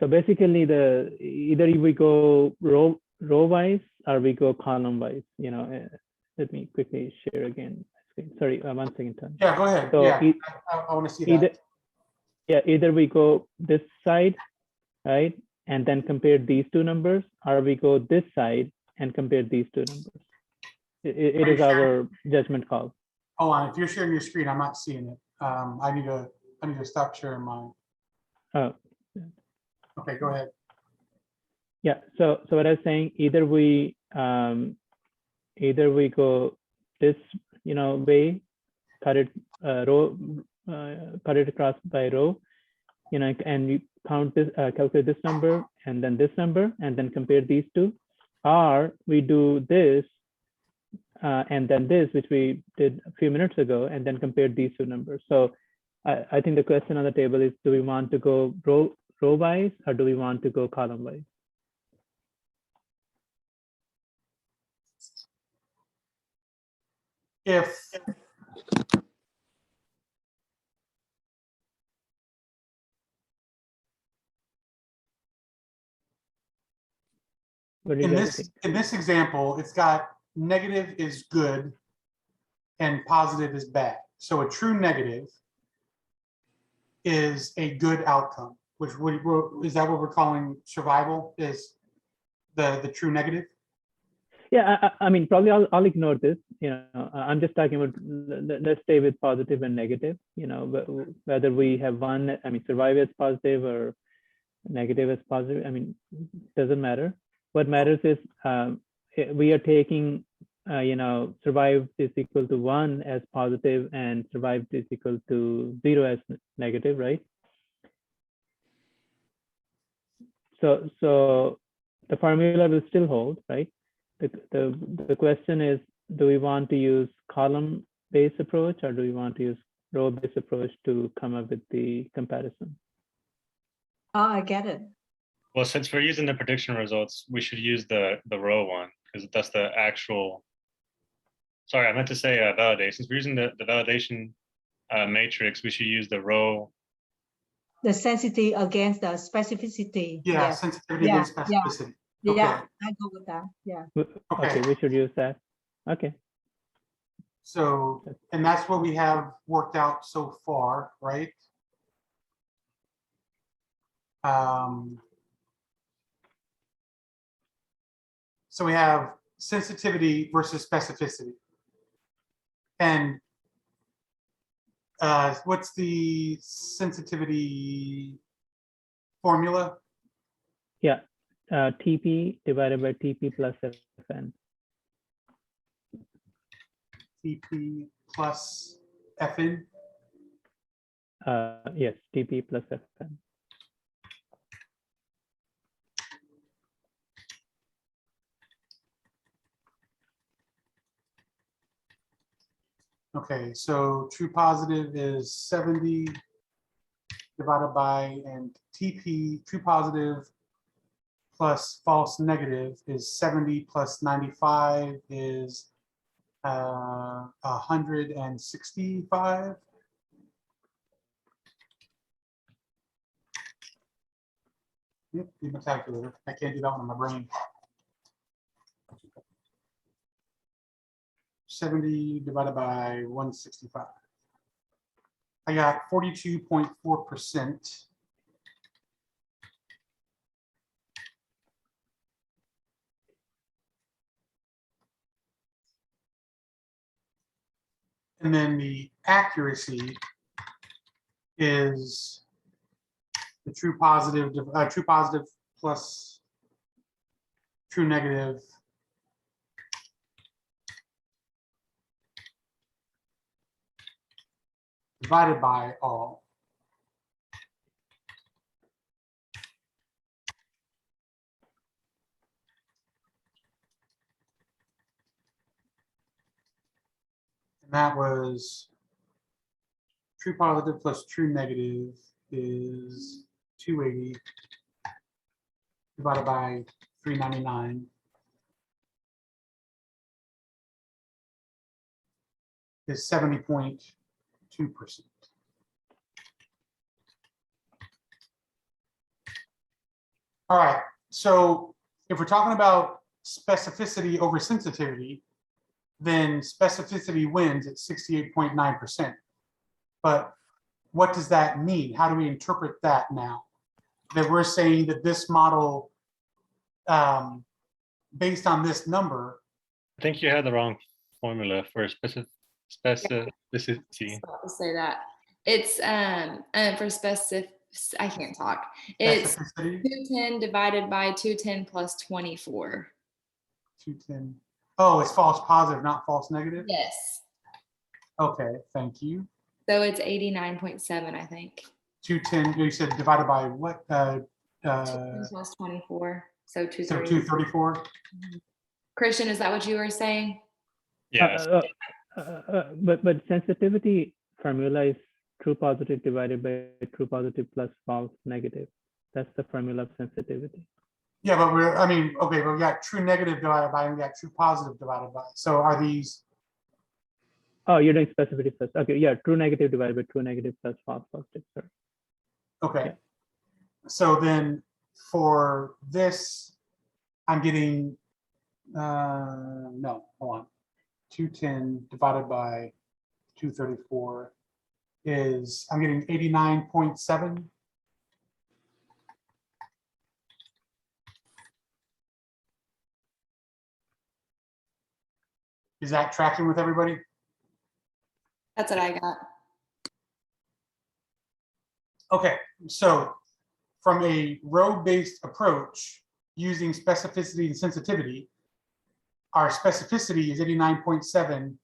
basically either we go row wise or we go column wise, you know. Let me quickly share again. Sorry, 1 second. Tom. Yeah, go ahead. So yeah, I want to see that. Either we go this side, right, and then compare these two numbers, or we go this side and compare these two numbers. It is our judgment call. Hold on, if you're sharing your screen, I'm not seeing it. I need to stop sharing mine. Oh. Okay, go ahead. Yeah. So what I was saying, either we go this, you know, way, cut it cut it across by row, you know, and you count this, calculate this number and then this number, and then compare these two, or we do this and then this, which we did a few minutes ago, and then compare these two numbers. So I think the question on the table is, do we want to go row wise or do we want to go column wise? In this example, it's got negative is good and positive is bad. So a true negative is a good outcome, which is that what we're calling survival, is the true negative? Yeah, I mean, probably I'll ignore this. You know, I'm just talking about, let's stay with positive and negative. You know, whether we have one, I mean, survive as positive or negative as positive. I mean, doesn't matter. What matters is we are taking, you know, survive is equal to 1 as positive and survive is equal to 0 as negative, right? So the formula will still hold, right? The question is, do we want to use column-based approach or do we want to use row-based approach to come up with the comparison? Oh, I get it. Well, since we're using the prediction results, we should use the row one because that's the actual. Sorry, I meant to say validation. Since we're using the validation matrix, we should use the row. The sensitivity against the specificity. Yeah, yes. sensitivity against specificity. Yeah, Okay. yeah, I go with that. Yeah. Okay, we should use that. Okay. So, and that's what we have worked out so far, right? So we have sensitivity versus specificity. And what's the sensitivity formula? Yeah, TP divided by TP plus FN. TP plus FN. Yes, TP plus FN. Okay, so true positive is 70 divided by, and TP, true positive plus false negative is 70 plus 95 is 165. Yep, need my calculator. I can't do that one in my brain. 70 divided by 165. I got 42.4%. And then the accuracy is the true positive plus true negative divided by all. And that was true positive plus true negative is 280 divided by 399 is 70.2%. All right, so if we're talking about specificity over sensitivity, then specificity wins at 68.9%. But what does that mean? How do we interpret that now? That we're saying that this model, based on this number. I think you had the wrong formula for specificity. To say that it's for specific, I can't talk. It's 210 divided by 210 plus 24. 210. Oh, it's false positive, not false negative? Yes. Okay, thank you. So it's 89.7, I think. 210, you said divided by what? 210 plus 24, so 230. So 234? Christian, is that what you were saying? Yes. But sensitivity formula is true positive divided by true positive plus false negative. That's the formula of sensitivity. Yeah, but okay, but we got true negative divided by, and we got true positive divided by. So are these? Oh, you're doing specificity first. Okay, yeah, true negative divided by true negative plus false positive. Sorry. Okay. Yeah. So then for this, I'm getting, no, hold on. 210 divided by 234 is, I'm getting 89.7. Is that tracking with everybody? That's what I got. Okay, so from a row-based approach using specificity and sensitivity, our specificity is 89.7.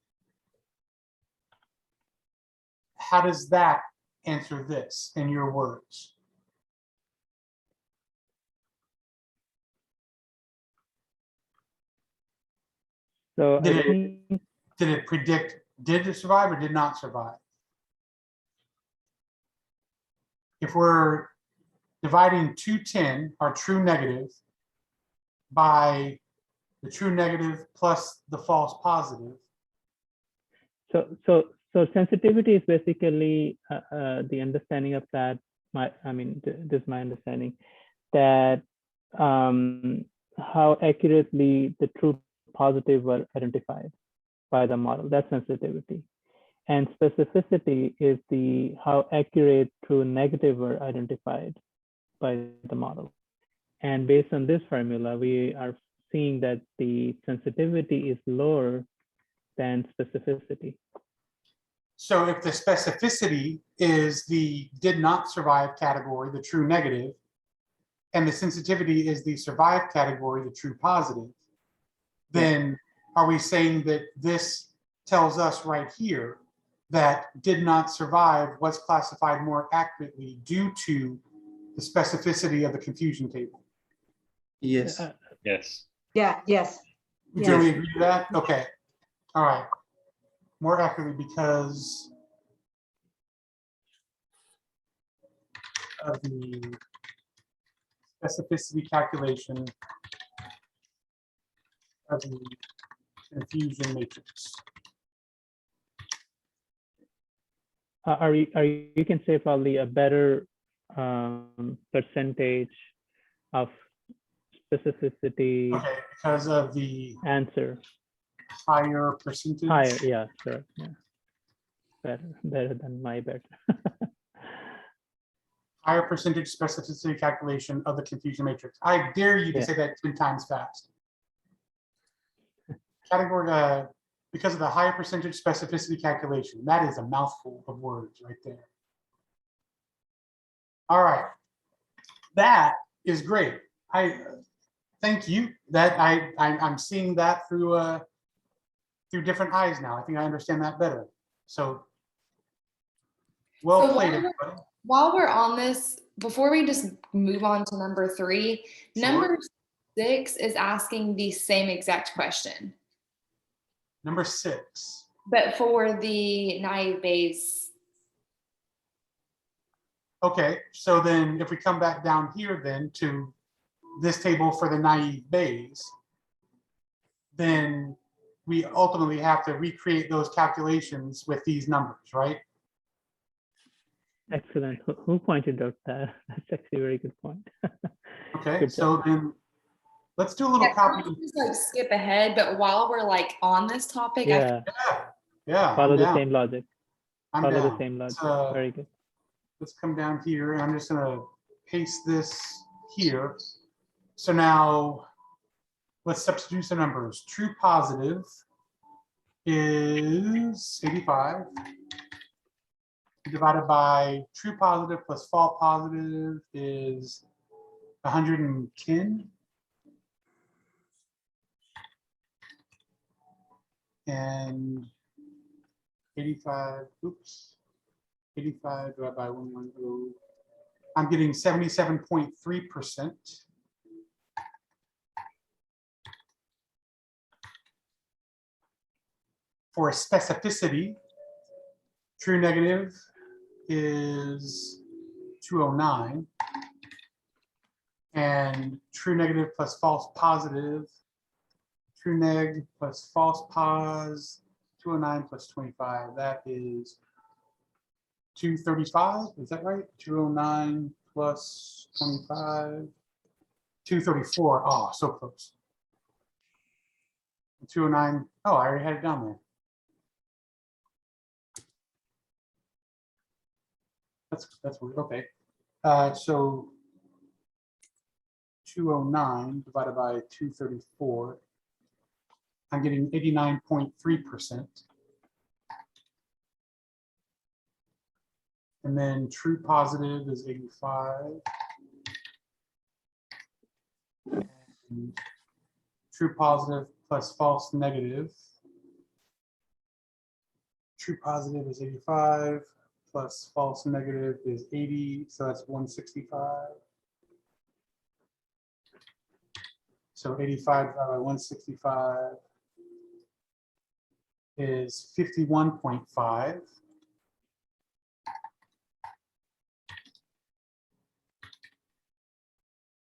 How does that answer this in your words? So did it predict, did it survive or did not survive? If we're dividing 210, our true negative, by the true negative plus the false positive. So sensitivity is basically the understanding of that. This is my understanding that how accurately the true positive were identified by the model. That's sensitivity. And specificity is the how accurate true negative were identified by the model. And based on this formula, we are seeing that the sensitivity is lower than specificity. So if the specificity is the did not survive category, the true negative, and the sensitivity is the survive category, the true positive, then are we saying that this tells us right here that did not survive was classified more accurately due to the specificity of the confusion table? Yes. Yes. Yeah, yes. Do we agree to that? Okay. All right. More accurately because of the specificity calculation of the confusion matrix. You can say probably a better percentage of specificity Okay, because of the answer. higher percentage. Higher, yeah, sure. Yeah. Better than my bet. Higher percentage specificity calculation of the confusion matrix. I dare you to Yeah. say that 10 times fast. Category, because of the higher percentage specificity calculation. That is a mouthful of words right there. All right. That is great. Thank you. That I'm seeing that through different eyes now. I think I understand that better. So well So played, everybody. While we're on this, before we just move on to number 3, Sure. number 6 is asking the same exact question, Number 6. but for the naive Bayes. Okay, so then if we come back down here then to this table for the naive Bayes, then we ultimately have to recreate those calculations with these numbers, right? Excellent. Who pointed out that? That's actually a very good point. Okay, Good so then let's do a little copy. Just like skip ahead, but while we're like on this topic, Yeah, Yeah, follow I'm the down. same logic. I'm Follow down. the same logic. Let's, Very good. let's come down here and I'm just gonna paste this here. So now let's substitute some numbers. True positive is 85 divided by true positive plus false positive is 110. And 85, oops, 85 divided by 110. I'm getting 77.3%. For specificity, true negative is 209. And true negative plus false positive, true neg plus false pos, 209 plus 25, that is 235, is that right? 209 plus 25, 234, oh, so close. 209, oh, I already had it down there. That's weird, okay. So 209 divided by 234, I'm getting 89.3%. And then true positive is 85. And true positive plus false negative. True positive is 85 plus false negative is 80, so that's 165. So 85 divided by 165 is 51.5.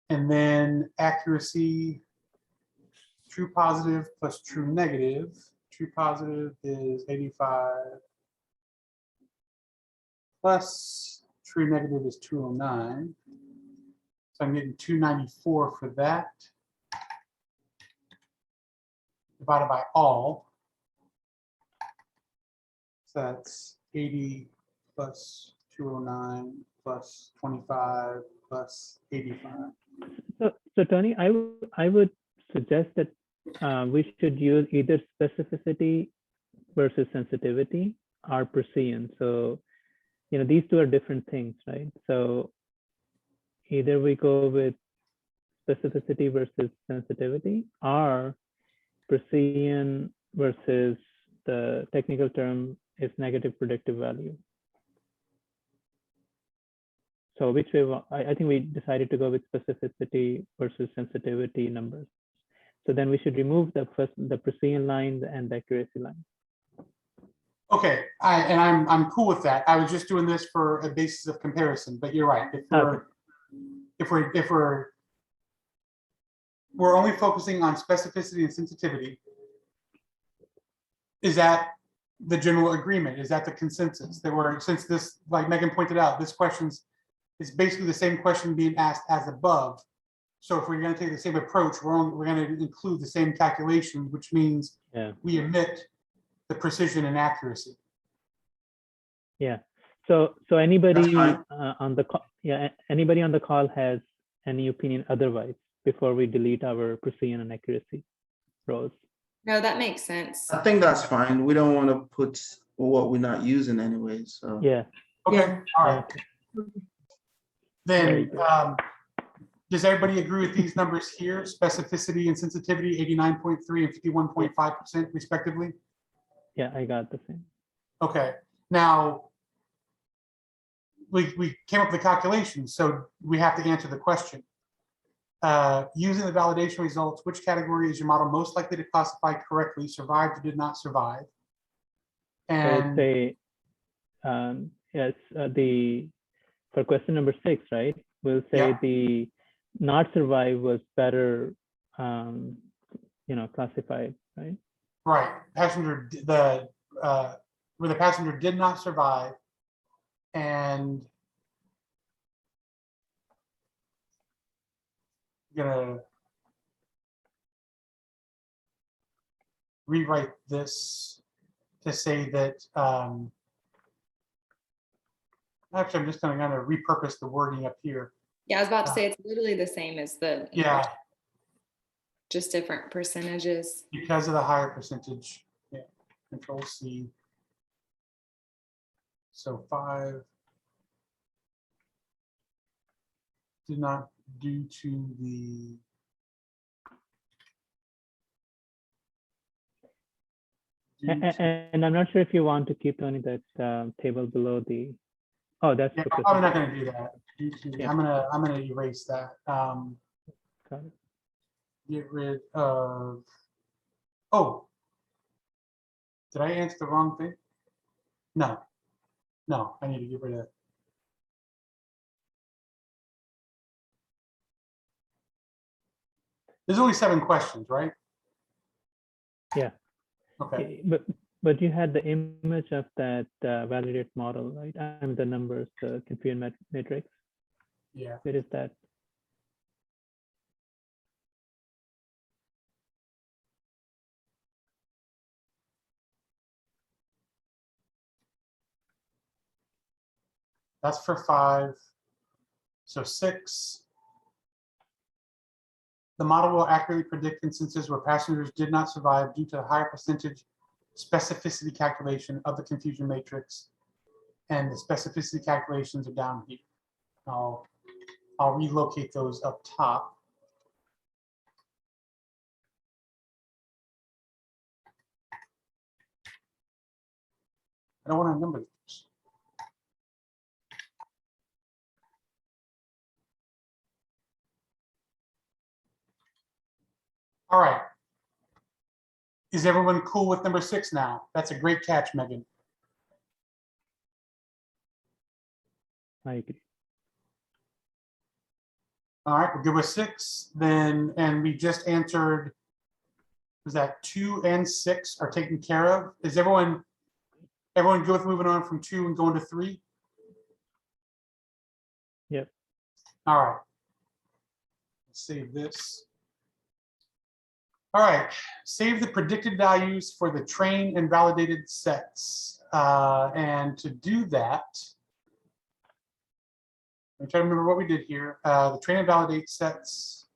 And then accuracy, true positive plus true negative. True positive is 85 plus true negative is 209. So I'm getting 294 for that. Divided by all. So that's 80 plus 209 plus 25 plus 85. So Tony, I would suggest that we should use either specificity versus sensitivity are Persian. So, you know, these two are different things, right? So either we go with specificity versus sensitivity, or Persian versus the technical term is negative predictive value. So which way, I think we decided to go with specificity versus sensitivity numbers. So then we should remove the precision line and the accuracy line. Okay, I'm cool with that. I was just doing this for a basis of comparison, but you're right. If we're only focusing on specificity and sensitivity, is that the general agreement? Is that the consensus that we're, since this, like Megan pointed out, this question's is basically the same question being asked as above. So if we're going to take the same approach, we're going to include the same calculations, which means we omit the precision and accuracy. Yeah. So anybody on the call, anybody on the call has any opinion otherwise before we delete our precision and accuracy rows? No, that makes sense. I think that's fine. We don't want to put what we're not using anyway. So yeah. Okay. Yeah. All right. Then does everybody agree with these numbers here? Specificity and sensitivity, 89.3 and 51.5% respectively? Yeah, I got the same. Okay. Now, we came up with the calculations, so we have to answer the question. Using the validation results, which category is your model most likely to classify correctly, survived or did not survive? And say, yes, for question number 6, right? We'll say the not survive was better, classified, right? Right. Passenger, where the passenger did not survive, and I'm gonna rewrite this to say that. Actually, I'm just going to repurpose the wording up here. Yeah, I was about to say it's literally the same as the just different percentages. Because of the higher percentage. Yeah. Control C. So 5 did not due to the and I'm not sure if you want to keep only that table below the. Oh, that's. Yeah, I'm not going to do that. Due to, I'm gonna erase that. Got it. Get rid of. Oh, did I answer the wrong thing? No, I need to get rid of it. There's only 7 questions, right? Yeah. Okay. But you had the image of that validated model, right? And the numbers, the confusion matrix. Yeah. Where is that? That's for 5. So 6. The model will accurately predict instances where passengers did not survive due to a higher percentage specificity calculation of the confusion matrix. And the specificity calculations are down here. I'll relocate those up top. I don't want to number these. All right. Is everyone cool with number 6 now? That's a great catch, Megan. I agree. All right, we're good with 6. Then, and we just answered, was that 2 and 6 are taken care of? Is everyone good with moving on from 2 and going to 3? Yep. All right. Let's save this. All right, save the predicted values for the trained and validated sets. And to do that, I'm trying to remember what we did here. The train and validate sets.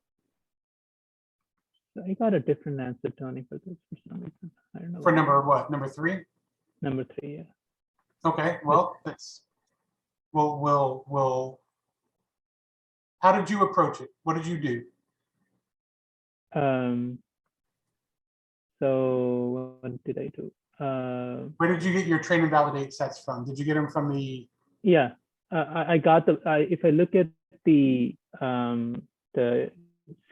I got a different answer, Tony, for this for some reason. I don't know. For number what? Number 3? Number 3, yeah. Okay, well, that's, how did you approach it? What did you do? So what did I do? Where did you get your train and validate sets from? Did you get them from the? Yeah, I got the. If I look at the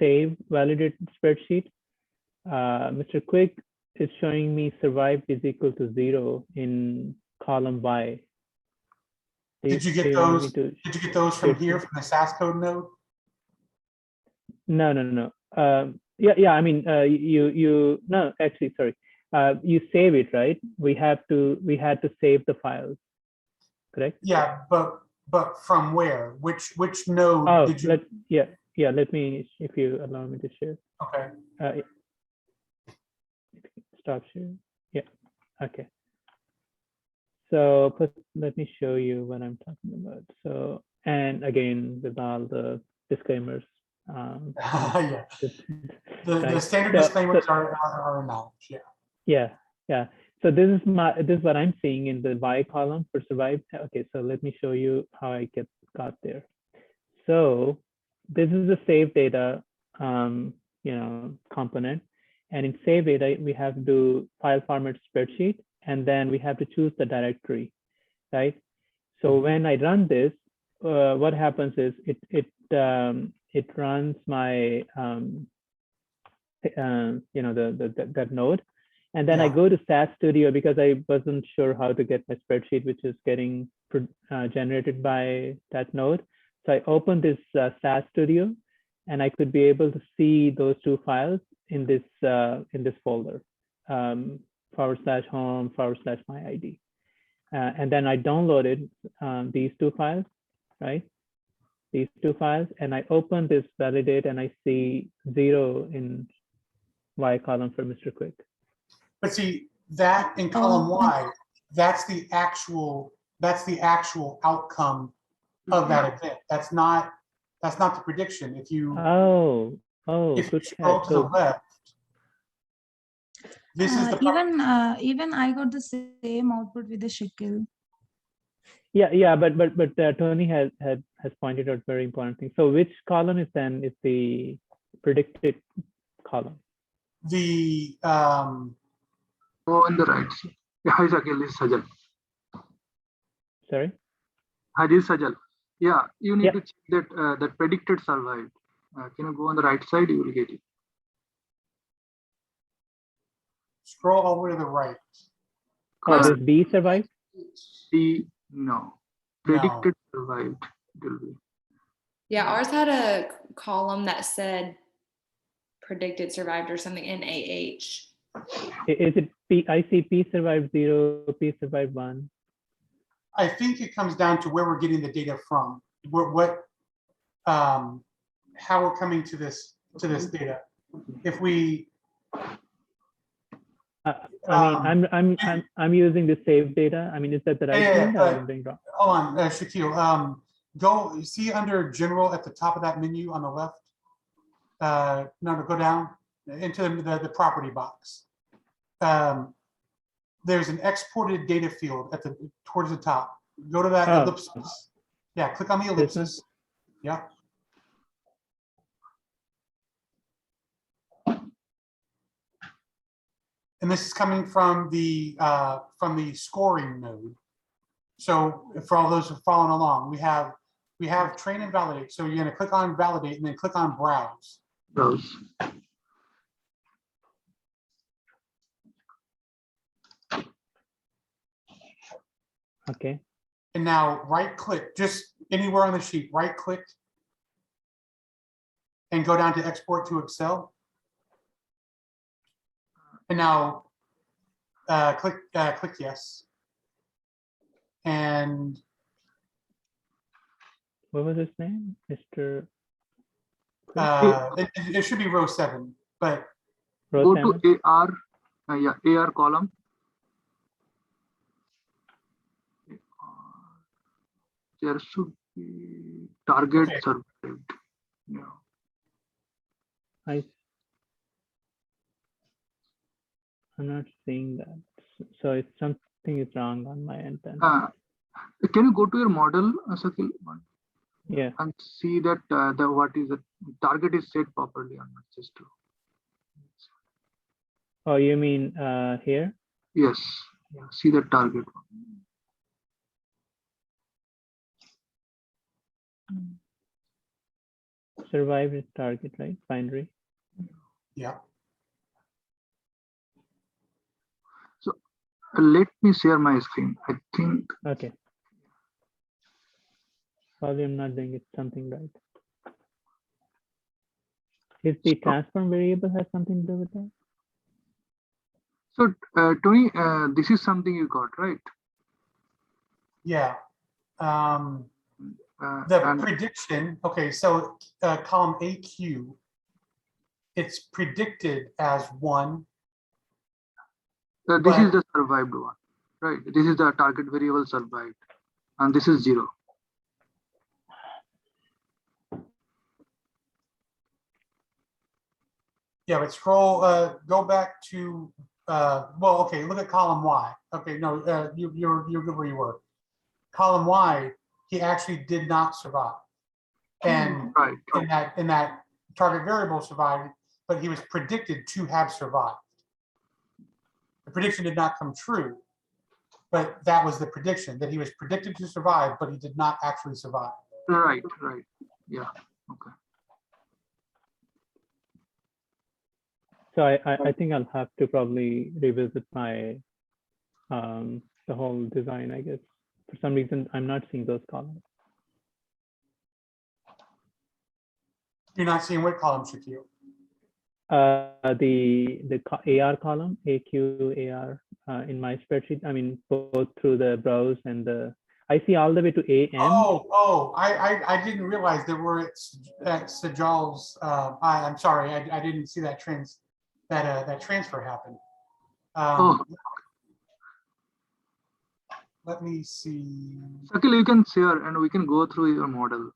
save validate spreadsheet, Mr. Quick is showing me survived is equal to 0 in column Y. Did you get those? Did you get those from here from the SAS code node? No. Yeah. I mean, no, actually, sorry. You save it, right? We had to save the files, correct? Yeah, but from where? Which node Oh, did you? Yeah. Let me, if you allow me to share. Okay. Stop sharing. Yeah. Okay. So let me show you what I'm talking about. So, and again, with all the disclaimers. Yeah. The right. standard disclaimers are knowledge. Yeah. Yeah. So this is what I'm seeing in the Y column for survive. Okay, so let me show you how I got there. So this is the save data, component, and in save data we have to do file format spreadsheet, and then we have to choose the directory, right? So when I run this, what happens is it runs my that node. And then I go to SAS Studio because I wasn't sure how to get my spreadsheet, which is getting generated by that node. So I opened this SAS Studio, and I could be able to see those 2 files in this folder, /home/myid. And then I downloaded these 2 files, right? These 2 files, and I open this validate, and I see 0 in Y column for Mr. Quick. But see, that in column Y, that's the actual outcome of that event. That's not the prediction. If you if you scroll to the left, this is the even I got the same output with the Shikil. Yeah, but Tony has pointed out very important thing. So which column is the predicted column? The Go on the right side. Yeah, hi Shakil, this is Sajal. Sorry? Hi, this is Sajal. Yeah, you need to check that that predicted survived. Can you go on the right side? You will get it. Scroll all the way to the right. Oh, does B survive? B, no. Predicted survived. It will be. Yeah, ours had a column that said predicted survived or something in AH. Is it P? I see P survived 0, P survived 1. I think it comes down to where we're getting the data from. How we're coming to this data. If we, I'm using the save data. I mean, is that the right thing or I'm doing wrong? Hold on, Shaquille. Go see under general at the top of that menu on the left. No, go down into the property box. There's an exported data field towards the top. Go to that ellipsis. Yeah, click on the ellipsis. Yeah. And this is coming from the scoring node. So for all those who are following along, we have train and validate. So you're going to click on validate and then click on browse. Browse. Okay. And now right click, just anywhere on the sheet, right click and go down to export to Excel. And now click yes. And what was his name? Mr. It should be row 7, but go to AR, AR column. There should be target survived. Yeah. I'm not seeing that. So it's think it's wrong on my end then. Can you go to your model, Sakil, Yeah. and see that the what is the target is set properly or not? Just to. Oh, you mean here? Yes. Yeah. See the target. Survive is target, right? Binary. Yeah. So let me share my screen. I think. Okay. Probably I'm not doing it something right. Is the transform variable has something to do with that? So Tony, this is something you got, right? Yeah. The And prediction, okay, so column AQ, it's predicted as 1. this but- is the survived one, right? This is the target variable survived, and this is 0. Yeah, but scroll, go back to, well, okay, look at column Y. Okay, no, you're good where you were. Column Y, he actually did not survive. And Right. in that target variable survived, but he was predicted to have survived. The prediction did not come true, but that was the prediction, that he was predicted to survive, but he did not actually survive. Right. Yeah. Okay. So I think I'll have to probably revisit my the whole design, I guess. For some reason, I'm not seeing those columns. You're not seeing what column, Shaquille? The AR column, AQ, AR in my spreadsheet. I mean, both through the browse and the, I see all the way to AM. Oh, I didn't realize there were at Sajal's, I'm sorry, I didn't see that that transfer happen. Let me see. Sakil, you can share and we can go through your model.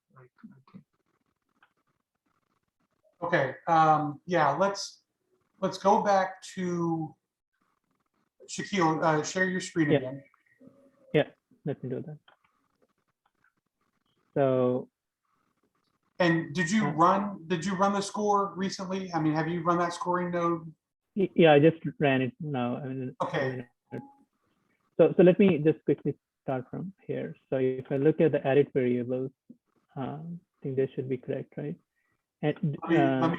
Okay, yeah, let's go back to Shaquille, share your screen again. Yeah, let me do that. So. And did you run the score recently? I mean, have you run that scoring node? Yeah, I just ran it now. I mean, okay. So let me just quickly start from here. So if I look at the edit variables, I think they should be correct, right? And let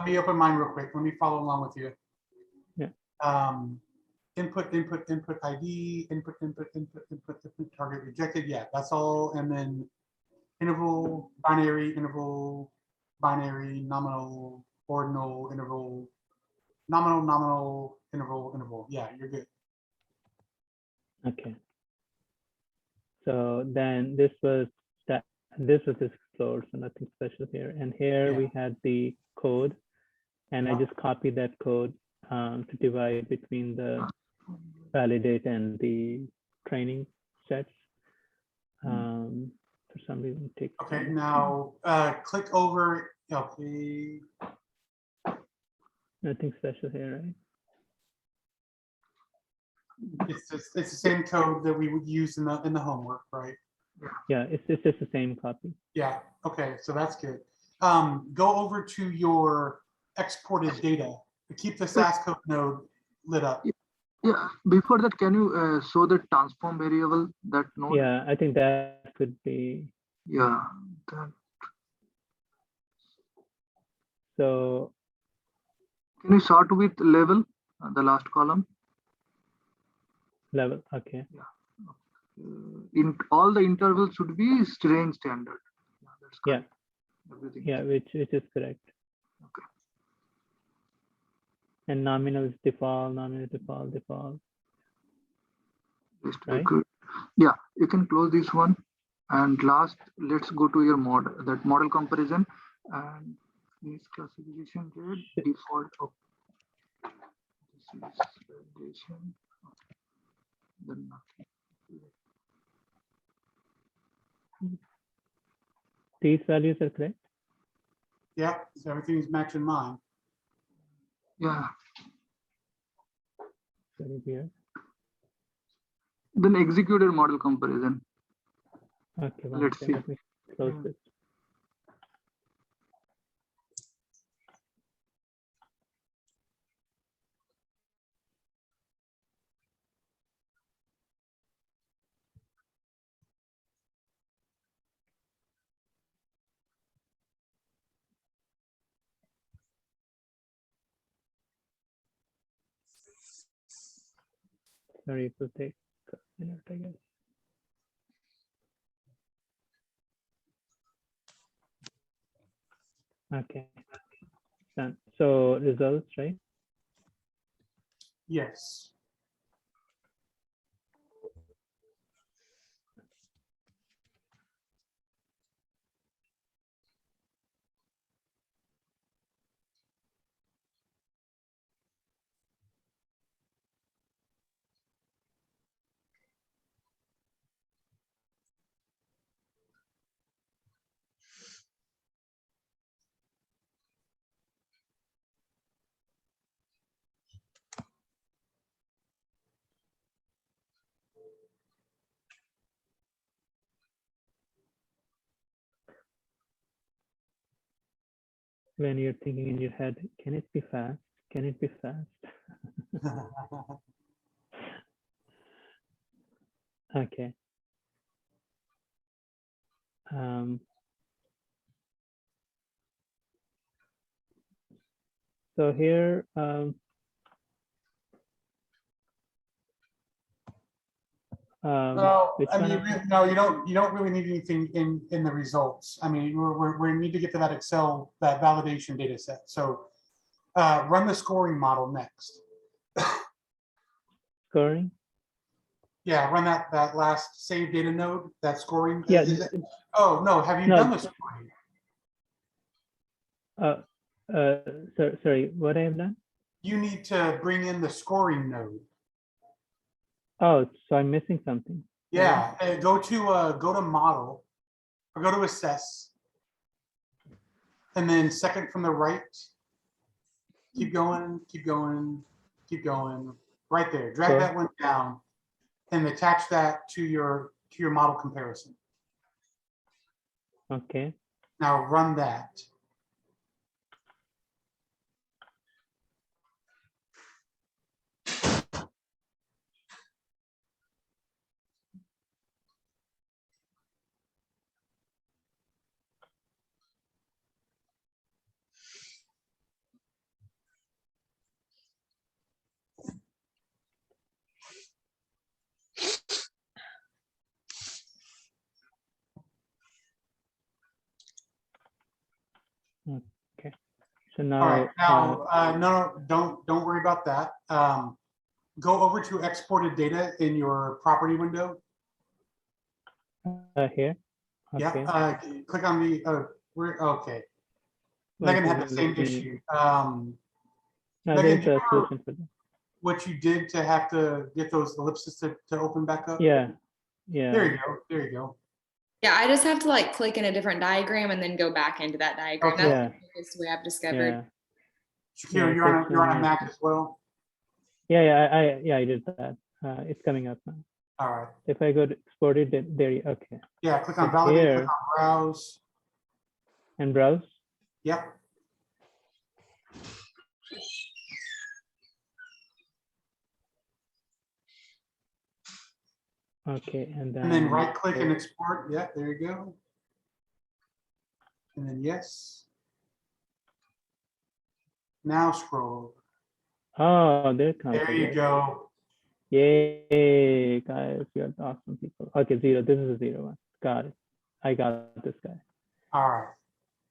me open mine real quick. Let me follow along with you. Yeah. Input ID, input target rejected. Yeah, that's all. And then interval, binary, nominal, ordinal, interval, nominal, interval. Yeah, you're good. Okay. So then this was explored, so nothing special here. And here we had the code, and I just copied that code to divide between the validate and the training sets. For some reason, it takes. Okay, now click over. Okay. Nothing special here, right? It's the same code that we would use in the homework, right? Yeah, it's just the same copy. Yeah. Okay, so that's good. Go over to your exported data. Keep the SAS code node lit up. Yeah. Before that, can you show the transform variable that node? Yeah, I think that could be. Yeah. So. Can you sort with level, the last column? Level, okay. Yeah. In all the intervals should be range standard. Yeah, that's correct. Yeah. Everything. Yeah, which is correct. Okay. And nominal is default, default. Right? Good. Yeah, you can close this one. And last, let's go to your model, that model comparison and this classification rate default of this is validation. Then these values are correct? Yeah, so everything's matching mine. Yeah. Very weird. Then executed model comparison. Okay, one Let's second, see. let me close this. Sorry, it will take a minute, I guess. Okay, done. So results, right? Yes. When you're thinking in your head, can it be fast? Can it be fast? Okay. So here, No, which I one? mean, no, you don't really need anything in the results. I mean, we need to get to that Excel, that validation data set. So run the scoring model next. Scoring? Yeah, run that last save data node, that scoring. Yeah. Oh, no, have you No. done the scoring? Sorry, what I have done? You need to bring in the scoring node. Oh, so I'm missing something. Yeah, go to model or go to assess. And then second from the right, keep going, keep going, keep going. Right there, drag Sure. that one down and attach that to your model comparison. Okay. Now run that. Okay. So now, All right. Now, no, don't worry about that. Go over to exported data in your property window. Here. Okay. Yeah. Click on the. Okay. Well, Megan had the same let me- issue. No, Megan, there's do you a remember solution for that. what you did to have to get those ellipses to open back up? Yeah. Yeah. There you go. There you go. Yeah, I just have to like click in a different diagram and then go back into that diagram. Okay. That's Yeah. the quickest way I've discovered. Yeah. Shakira, Yeah, you're on a so Mac as well. Yeah, I did that. It's coming up now. All right. If I go to export it, there you okay. Yeah, click on So validate, here- click on browse. And browse. Yep. Okay, and And then right click and export. Yeah, there you go. And then yes. Now scroll. Oh, there it comes. There you go. Yay, guys, you're awesome people. Okay, 0. This is a 0 1. Got it. I got this guy. All right.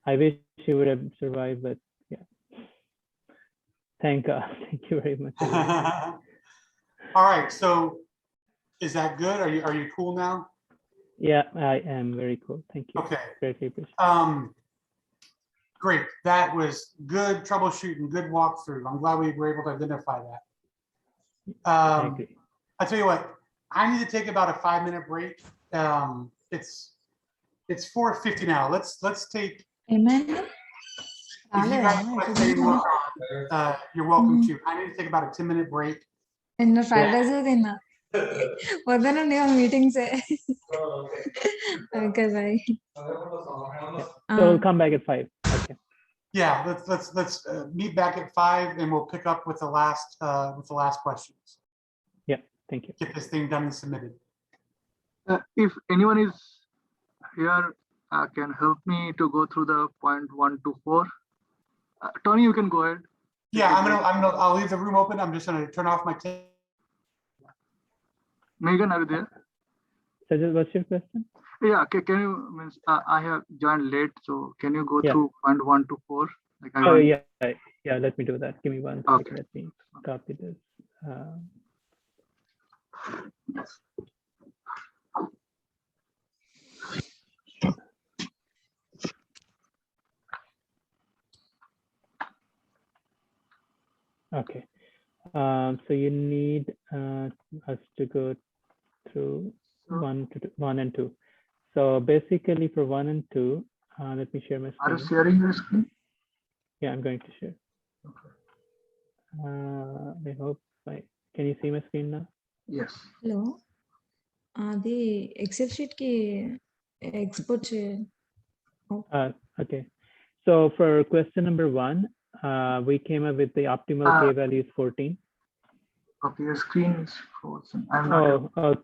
I wish he would have survived, but yeah. Thank God. Thank you very much. All right. So is that good? Are you cool now? Yeah, I am very cool. Thank you. Okay. Greatly appreciate. Great. That was good troubleshooting, good walkthrough. I'm glad we were able to identify that. I agree. I tell you what, I need to take about a 5-minute break. It's 4:50 now. Let's take. Amen. If you guys want to stay and work on, you're welcome to. I need to take about a 10-minute break. In the Friday, వదలండి ఆ meetings. Okay by. So we'll come back at 5. Okay. Yeah, let's meet back at 5 and we'll pick up with the last questions. Yeah, thank you. Get this thing done and submitted. If anyone is here, can help me to go through the point 1 to 4. Tony, you can go ahead. Yeah, I'll leave the room open. I'm just gonna turn off my Megan, are you there? Sajal, what's your question? Yeah, can you, I have joined late, so can you go Yeah. through point 1 to 4? Like Oh, yeah, let me do that. Give me 1 second. Okay. Let me copy this. Okay. So you need us to go through 1 and 2. So basically for 1 and 2, let me share my screen. Are you sharing your screen? Yeah, I'm going to share. Okay. I hope can you see my screen now? Yes. Hello, అది XL sheet కి export చేయాలి. Okay. So for question number 1, we came up with the optimal k value is 14. Okay, your screen is frozen. I'm not.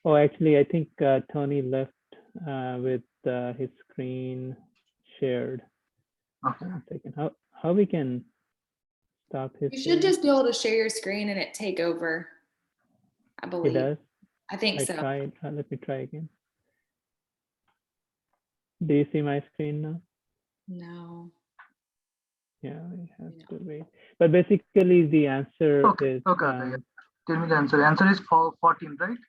Oh, actually, I think Tony left with his screen shared. Okay. 1 second. How we can stop his? You should just be able to share your screen and it take over. I believe. It does. I think I so. tried. Let me try again. Do you see my screen now? No. Yeah, I have to wait. But basically, the answer is. Yeah. Tell me the answer. The answer is 14, right?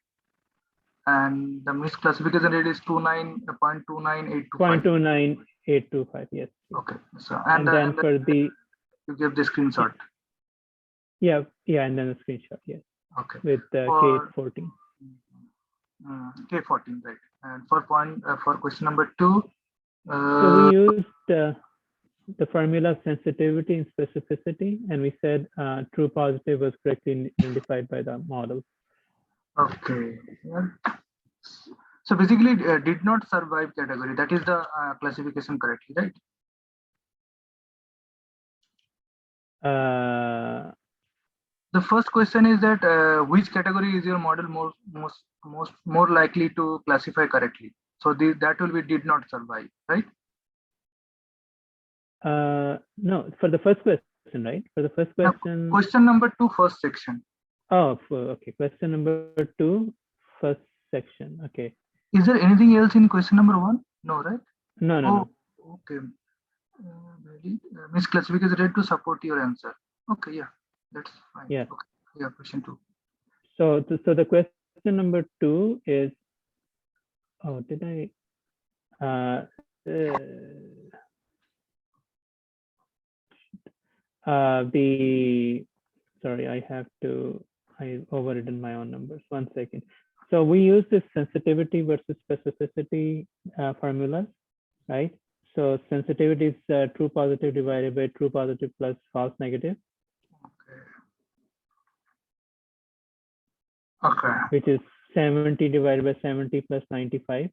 And the misclassification rate is 0.29825. 0.29825. Yes. Okay. So And then for the. You give the screenshot. Yeah, and then a screenshot. Yes. Okay. With K14. K14, right? And for question number 2. So we used the formula of sensitivity and specificity, and we said true positive was correctly identified by the model. Okay. Yeah. So basically, did not survive category. That is the classification correctly, right? The first question is that which category is your model more likely to classify correctly? So that will be did not survive, right? No, for the first question, right? For the first question. No, question number 2, first section. Oh, okay. Question number 2, first section. Okay. Is there anything else in question number 1? No, right? No. Okay. Misclassification rate to support your answer. Okay, yeah, that's fine. Yeah. Okay. Yeah, question 2. So the question number 2 is. Oh, did I? Sorry, I overridden my own numbers. 1 second. So we use this sensitivity versus specificity formulas, right? So sensitivity is true positive divided by true positive plus false negative. Okay. Which is 70 divided by 70 plus 95.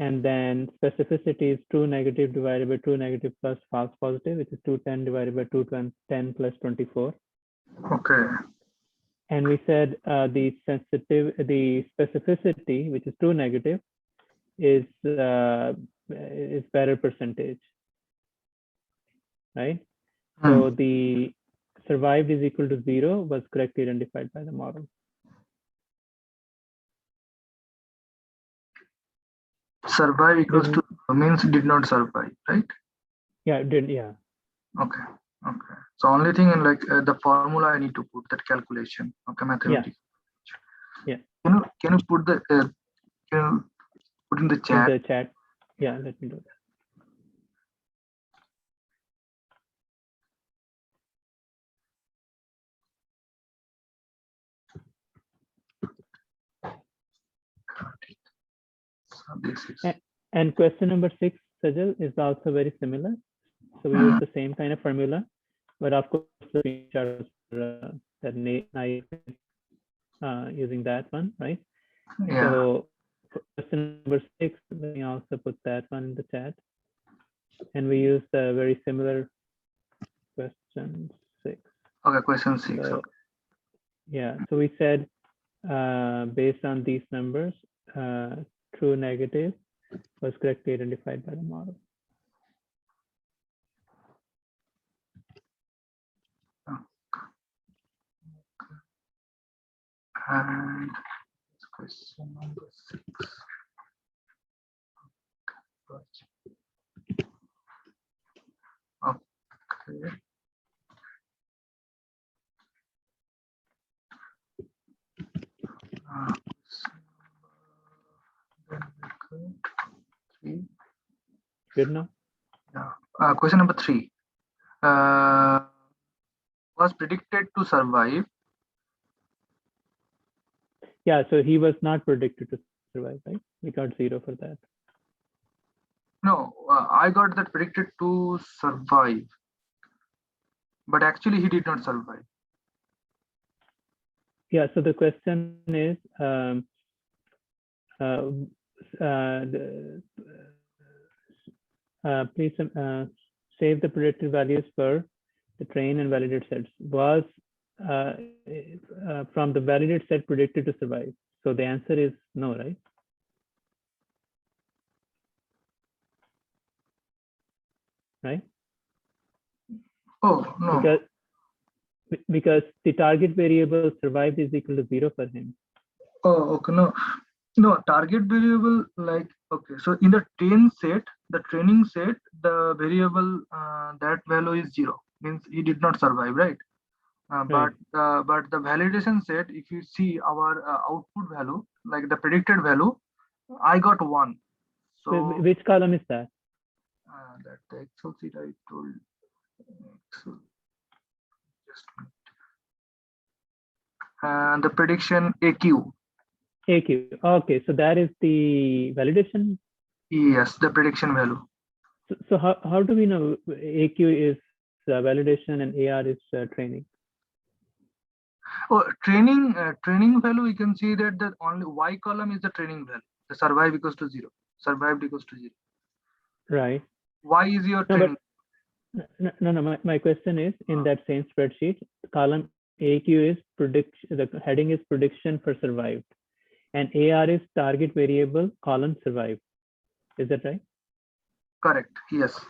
And then specificity is true negative divided by true negative plus false positive, which is 210 divided by 210 plus 24. Okay. And we said the specificity, which is true negative, is better percentage, right? So the survived is equal to 0 was correctly identified by the model. Survive equals to means did not survive, right? Yeah, did. Yeah. Okay. So only thing in like the formula I need to put that calculation. Okay, mathematics. Yeah. Can you put in the chat? In the chat. Yeah, let me do that. And question number 6, Sajal, is also very similar. So we use the same kind of formula, but of course the features that naive. using that one, right? Yeah. So for question number 6, let me also put that one in the chat. And we used a very similar question 6. Okay, question 6. So, Okay. yeah, so we said based on these numbers, true negative was correctly identified by the model. And question number 6. Okay. Three. Good now? Yeah. Question number 3. Was predicted to survive. Yeah, so he was not predicted to survive, right? We got 0 for that. No, I got that predicted to survive, but actually he did not survive. Yeah, so the question is, please save the predicted values for the train and validate sets. Was from the validate set predicted to survive? So the answer is no, right? Right? Oh, no. Because the target variable survived is equal to 0 for him. Oh, okay. No, target variable, like, okay. So in the training set, the variable, that value is 0, means he did not survive, right? Right. But the validation set, if you see our output value, like the predicted value, I got 1. So which column is that? That the Excel sheet I told. Excel. Just a minute. And the prediction AQ. AQ. Okay, so that is the validation. Yes, the prediction value. So how do we know AQ is validation and AR is training? Oh, training value, you can see that the only Y column is the training value. The survive equals to 0. Survived equals to 0. Right. Y is your training. No. My question is, in that same spreadsheet, column AQ is prediction. The heading is prediction for survived, and AR is target variable column survived. Is that right? Correct. Yes.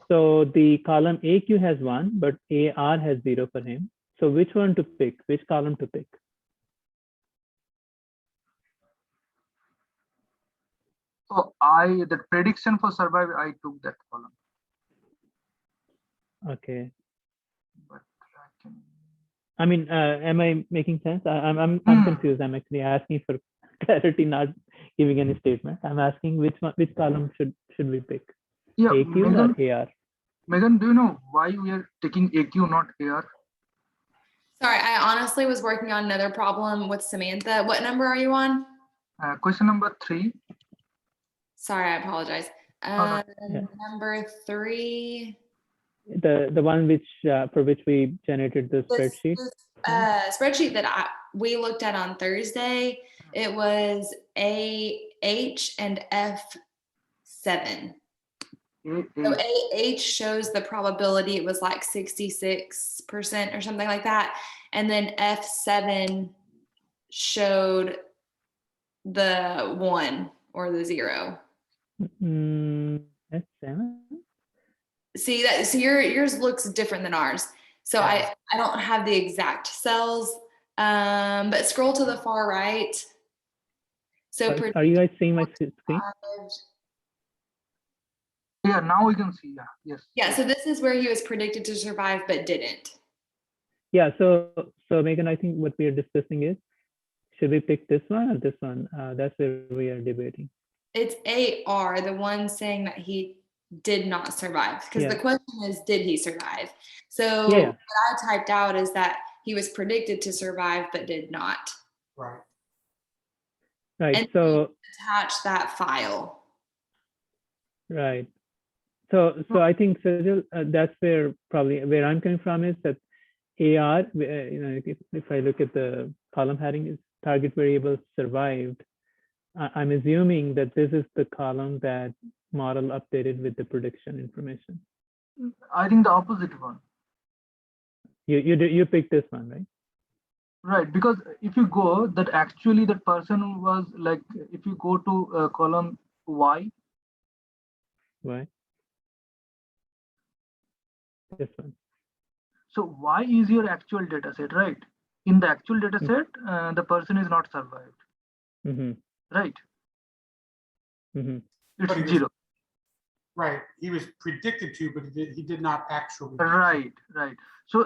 So the column AQ has 1, but AR has 0 for him. So which one to pick? Which column to pick? So the prediction for survive, I took that column. Okay. But I can. I mean, am I making sense? I'm confused. I'm actually asking for clarity, not giving any statement. I'm asking which column should we pick? Yeah, AQ Megan, or AR? Megan, do you know why we are taking AQ, not AR? Sorry, I honestly was working on another problem with Samantha. What number are you on? Question number 3. Sorry, I apologize. Yeah. Number 3. The one which for which we generated the spreadsheet. This spreadsheet that we looked at on Thursday, it was AH and F7. So AH shows the probability, it was like 66% or something like that. And then F7 showed the 1 or the 0. F7? See that? So yours looks different than ours. So I don't have the exact cells, but scroll to the far right. So Are you guys seeing my screen? Yeah, now we can see. Yeah, yes. Yeah, so this is where he was predicted to survive but didn't. Yeah, so Megan, I think what we are discussing is, should we pick this one or this one? That's where we are debating. It's AR, the one saying that he did not survive, because the question is, did he survive? So what I typed out is that he was predicted to survive but did not. Right. Right. And so attach that file. Right. So I think that's where probably where I'm coming from is that AR, if I look at the column heading is target variable survived, I'm assuming that this is the column that model updated with the prediction information. I think the opposite one. You picked this one, right? Right, because if you go that actually that person was like, if you go to column Y, Why? This one. so Y is your actual data set, right? In the actual data set, the person is not survived, Mm-hmm. right? Mm-hmm. It's But he was- 0. Right, he was predicted to, but he did not actually. Right. So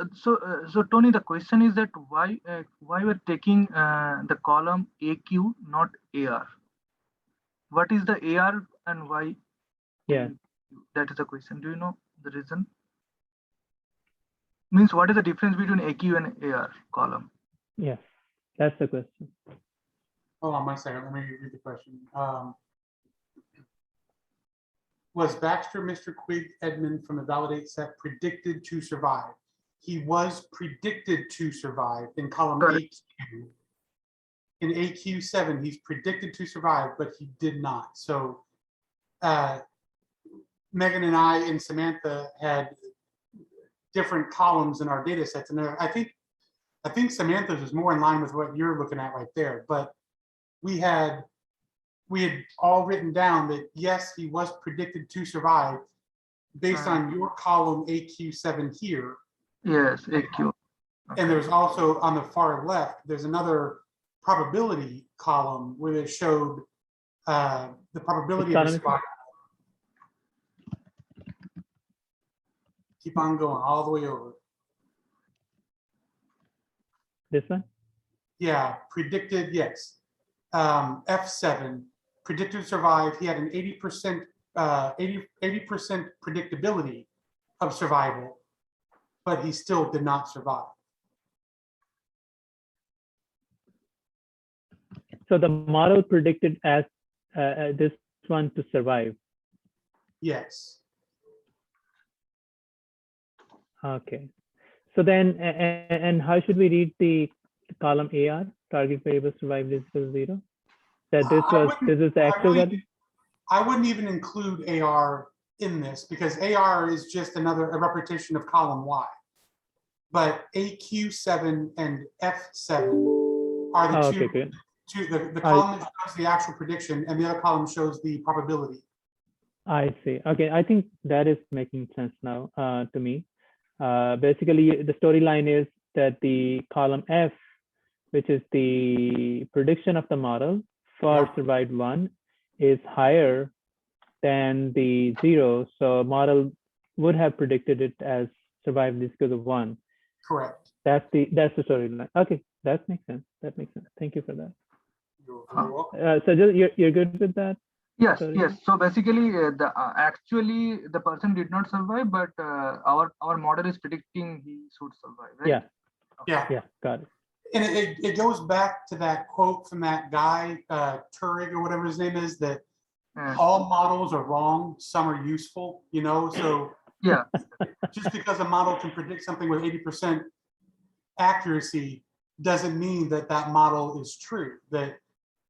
Tony, the question is that why we're taking the column AQ, not AR? What is the AR and why? Yeah. That is the question. Do you know the reason? Means what is the difference between AQ and AR column? Yes, that's the question. Hold on one second, let me read the question. Was Baxter, Mr. Quigg, Edmund from the validate set predicted to survive? He was predicted to survive in column Correct. AQ. In AQ7, he's predicted to survive, but he did not. So Megan and I and Samantha had different columns in our data sets. And I think Samantha's is more in line with what you're looking at right there. But we had all written down that yes, he was predicted to survive based on your column AQ7 here. Yes, AQ. And there's also on the far left, there's another probability column where it showed the probability of survival. Keep on going all the way over. This one? Yeah, predicted, yes. F7, predicted to survive. He had an 80% predictability of survival, but he still did not survive. So the model predicted as this one to survive. Yes. Okay. So then, and how should we read the column AR, target variable survived is equal to 0? That this is the actual value? I wouldn't even include AR in this because AR is just a repetition of column Y. But AQ7 and F7 are the two. Okay, good. The column that shows the actual prediction and the other column shows the probability. I see. Okay, I think that is making sense now to me. Basically, the storyline is that the column F, which is the prediction of the model for survived 1, is higher than the 0. So model would have predicted it as survived is equal to 1. Correct. That's the storyline. Okay, that makes sense. That makes sense. Thank you for that. You're very welcome. So just, you're good with that? Yes, Sorry. yes. So basically, actually the person did not survive, but our model is predicting he should survive, right? Yeah, got it. And it goes back to that quote from that guy, Turing or whatever his name is, that all models are wrong, some are useful, you know? So yeah, just because a model can predict something with 80% accuracy doesn't mean that that model is true, that,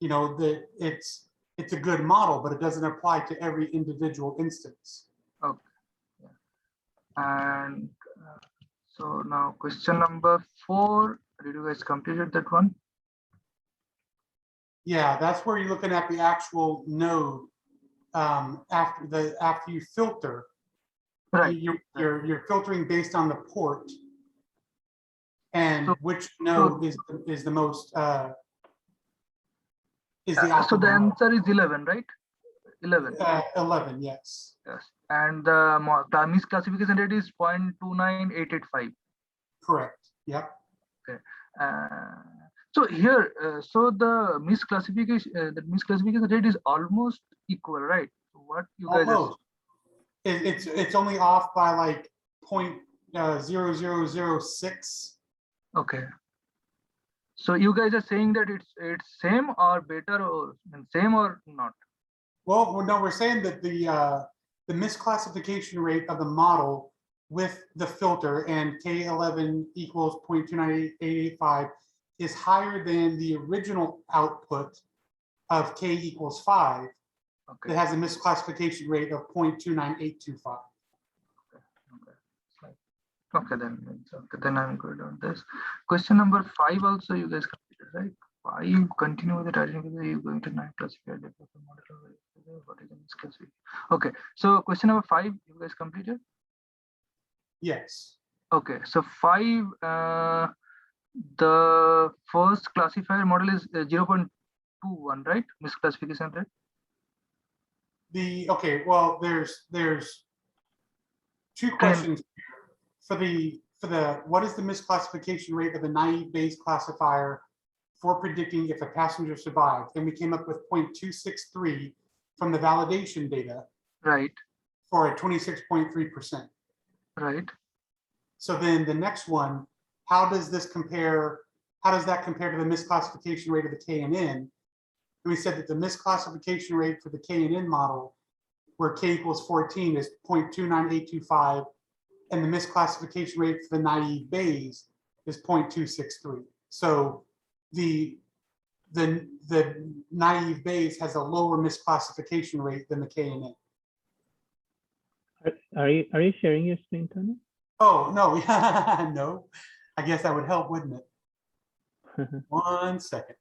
you know, that it's a good model, but it doesn't apply to every individual instance. okay. Yeah. And so now question number 4, did you guys completed that one? Yeah, that's where you're looking at the actual node after you filter. Right. You're filtering based on the port and So, which node is the most is the so the optimal. answer is 11, right? 11. 11, yes. Yes. And the misclassification rate is 0.29885. Correct. Yep. Okay. So here, so the misclassification rate is almost equal, right? So what you guys Almost. It's only off by like 0.0006. Okay. So you guys are saying that it's same or better or same or not? Well, no, we're saying that the misclassification rate of the model with the filter and K11 equals 0.29885 is higher than the original output of k equals 5 Okay. that has a misclassification rate of 0.29825. Okay, then I'm good on this. Question number 5 also you guys completed, right? 5, continue with the writing, you're going to 9 classifier data for model. What is the misclassification? Okay, so question number 5, you guys completed? Yes. Okay, so 5, the first classifier model is 0.21, right? Misclassification rate. Okay, well, there's two questions here. For the what is the misclassification rate of the naive Bayes classifier for predicting if a passenger survived? And we came up with 0.263 from the validation data. Right. For a 26.3%. Right. So then the next one, how does this compare? How does that compare to the misclassification rate of the KNN? And we said that the misclassification rate for the KNN model, where k equals 14, is 0.29825, and the misclassification rate for the naive Bayes is 0.263. So the naive Bayes has a lower misclassification rate than the KNN. Are you sharing your screen, Tony? Oh, no, no. I guess that would help, wouldn't it? 1 second.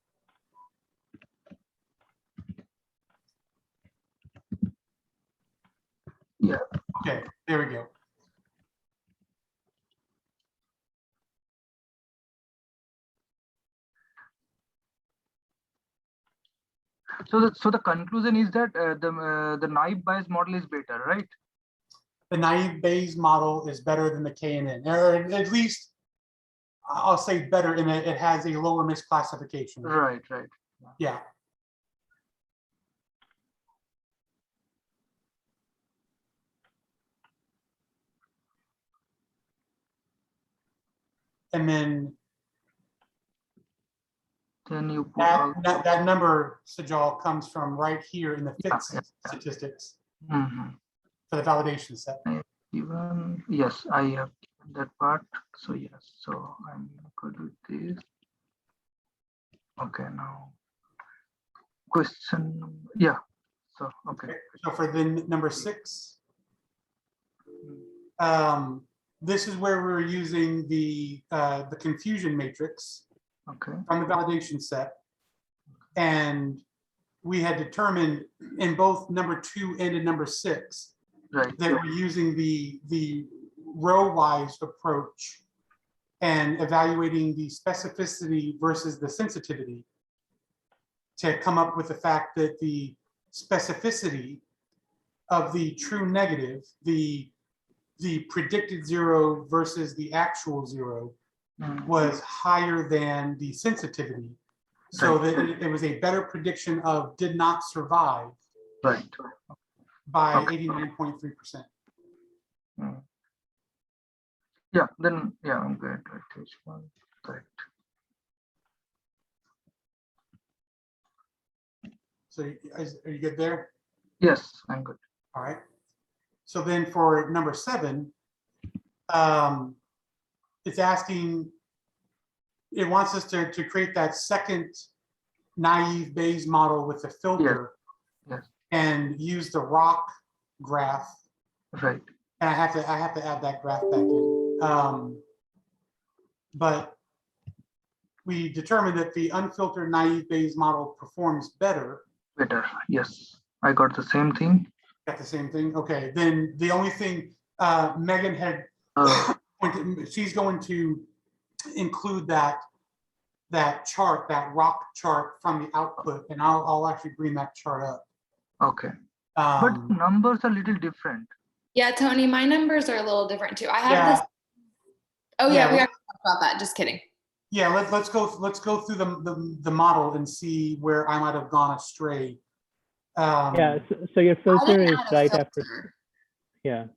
Yeah. Okay, there we go. So the conclusion is that the naive Bayes model is better, right? The naive Bayes model is better than the KNN, or at least I'll say better in that it has a lower misclassification. Right. Yeah. And then you put that number, Sajal, comes from right here in the fixed statistics for the validation set. Even yes, I have that part. So yes, so I'm good with this. Okay, now question. Yeah. So okay. So for the number 6, this is where we're using the confusion matrix from the validation set, and we had determined in both number 2 and in number 6 that we're using the row-wise approach and evaluating the specificity versus the sensitivity to come up with the fact that the specificity of the true negative, the predicted 0 versus the actual 0, was higher than the sensitivity, so that it was a better prediction of did not survive by 89.3%. Yeah, then yeah, I'm good with this one. Right. So are you good there? Yes, I'm good. All right. So then for number 7, it's asking, it wants us to create that second naive Bayes model with the filter and use the rock graph. Right. And I have to add that graph back in. But we determined that the unfiltered naive Bayes model performs better. Better, yes. I got the same thing. Got the same thing? Okay, then the only thing Megan had, she's going to include that chart, that rock chart from the output, and I'll actually bring that chart up. Okay. But numbers are a little different. Yeah, Tony, my numbers are a little different too. I have this. Oh yeah, we already talked about that. Just kidding. Yeah, let's go through the model and see where I might have gone astray. Yeah, so your filter is right after. Yeah.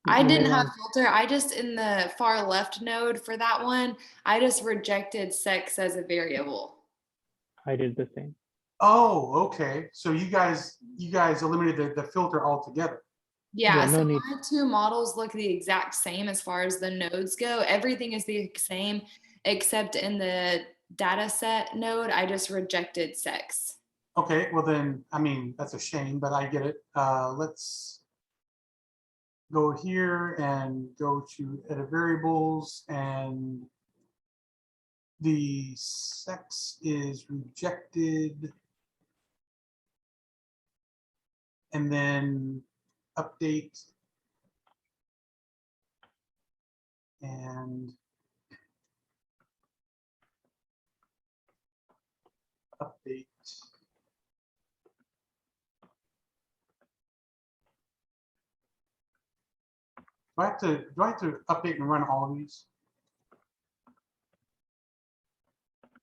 I didn't have filter. I just, in the far left node for that one, I just rejected sex as a variable. I did the same. Oh, okay. So you guys eliminated the filter altogether. Yeah, so my 2 models look the exact same as far as the nodes go. Everything is the same except in the data set node, I just rejected sex. Okay, well then, I mean, that's a shame, but I get it. Let's go here and go to edit variables, and the sex is rejected. And then update and update. Do I have to update and run all of these?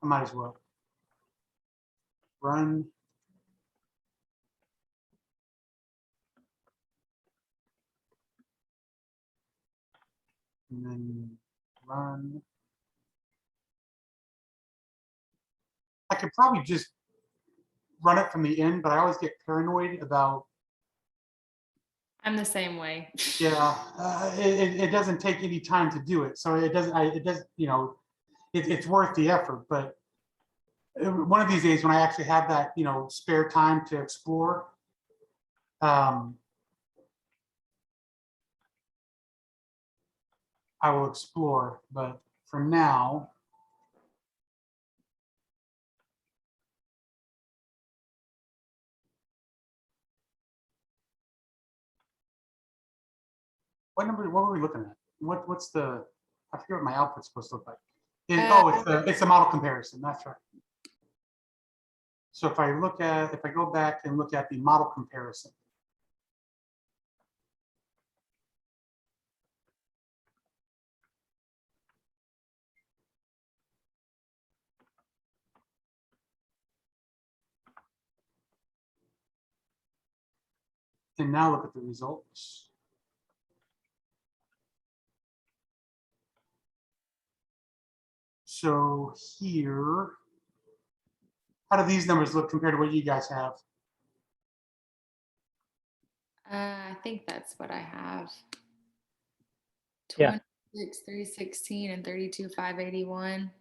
I might as well. Run. And then run. I could probably just run it from the end, but I always get paranoid about, I'm the same way. yeah, it doesn't take any time to do it. So it doesn't, you know, it's worth the effort, but one of these days when I actually have that, you know, spare time to explore, I will explore, but for now, what were we looking at? What's the, I forget what my output's supposed to look like. It's the model comparison, that's right. So if I go back and look at the model comparison. And now look at the results. So here, how do these numbers look compared to what you guys have? I think that's what I have. Yeah. 26,316 and 32,581.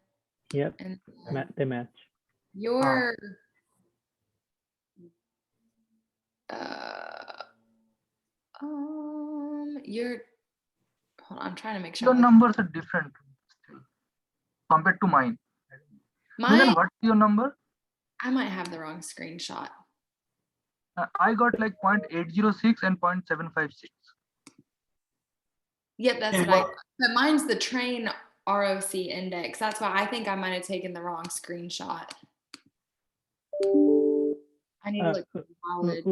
Yep, And they match. your hold on, I'm trying to make sure. Your numbers are different still compared to mine. Then what's your number? I might have the wrong screenshot. I got like 0.806 and 0.756. Yep, that's what I got. But mine's the train ROC index. That's why I think I might have taken the wrong screenshot. I need to look valid.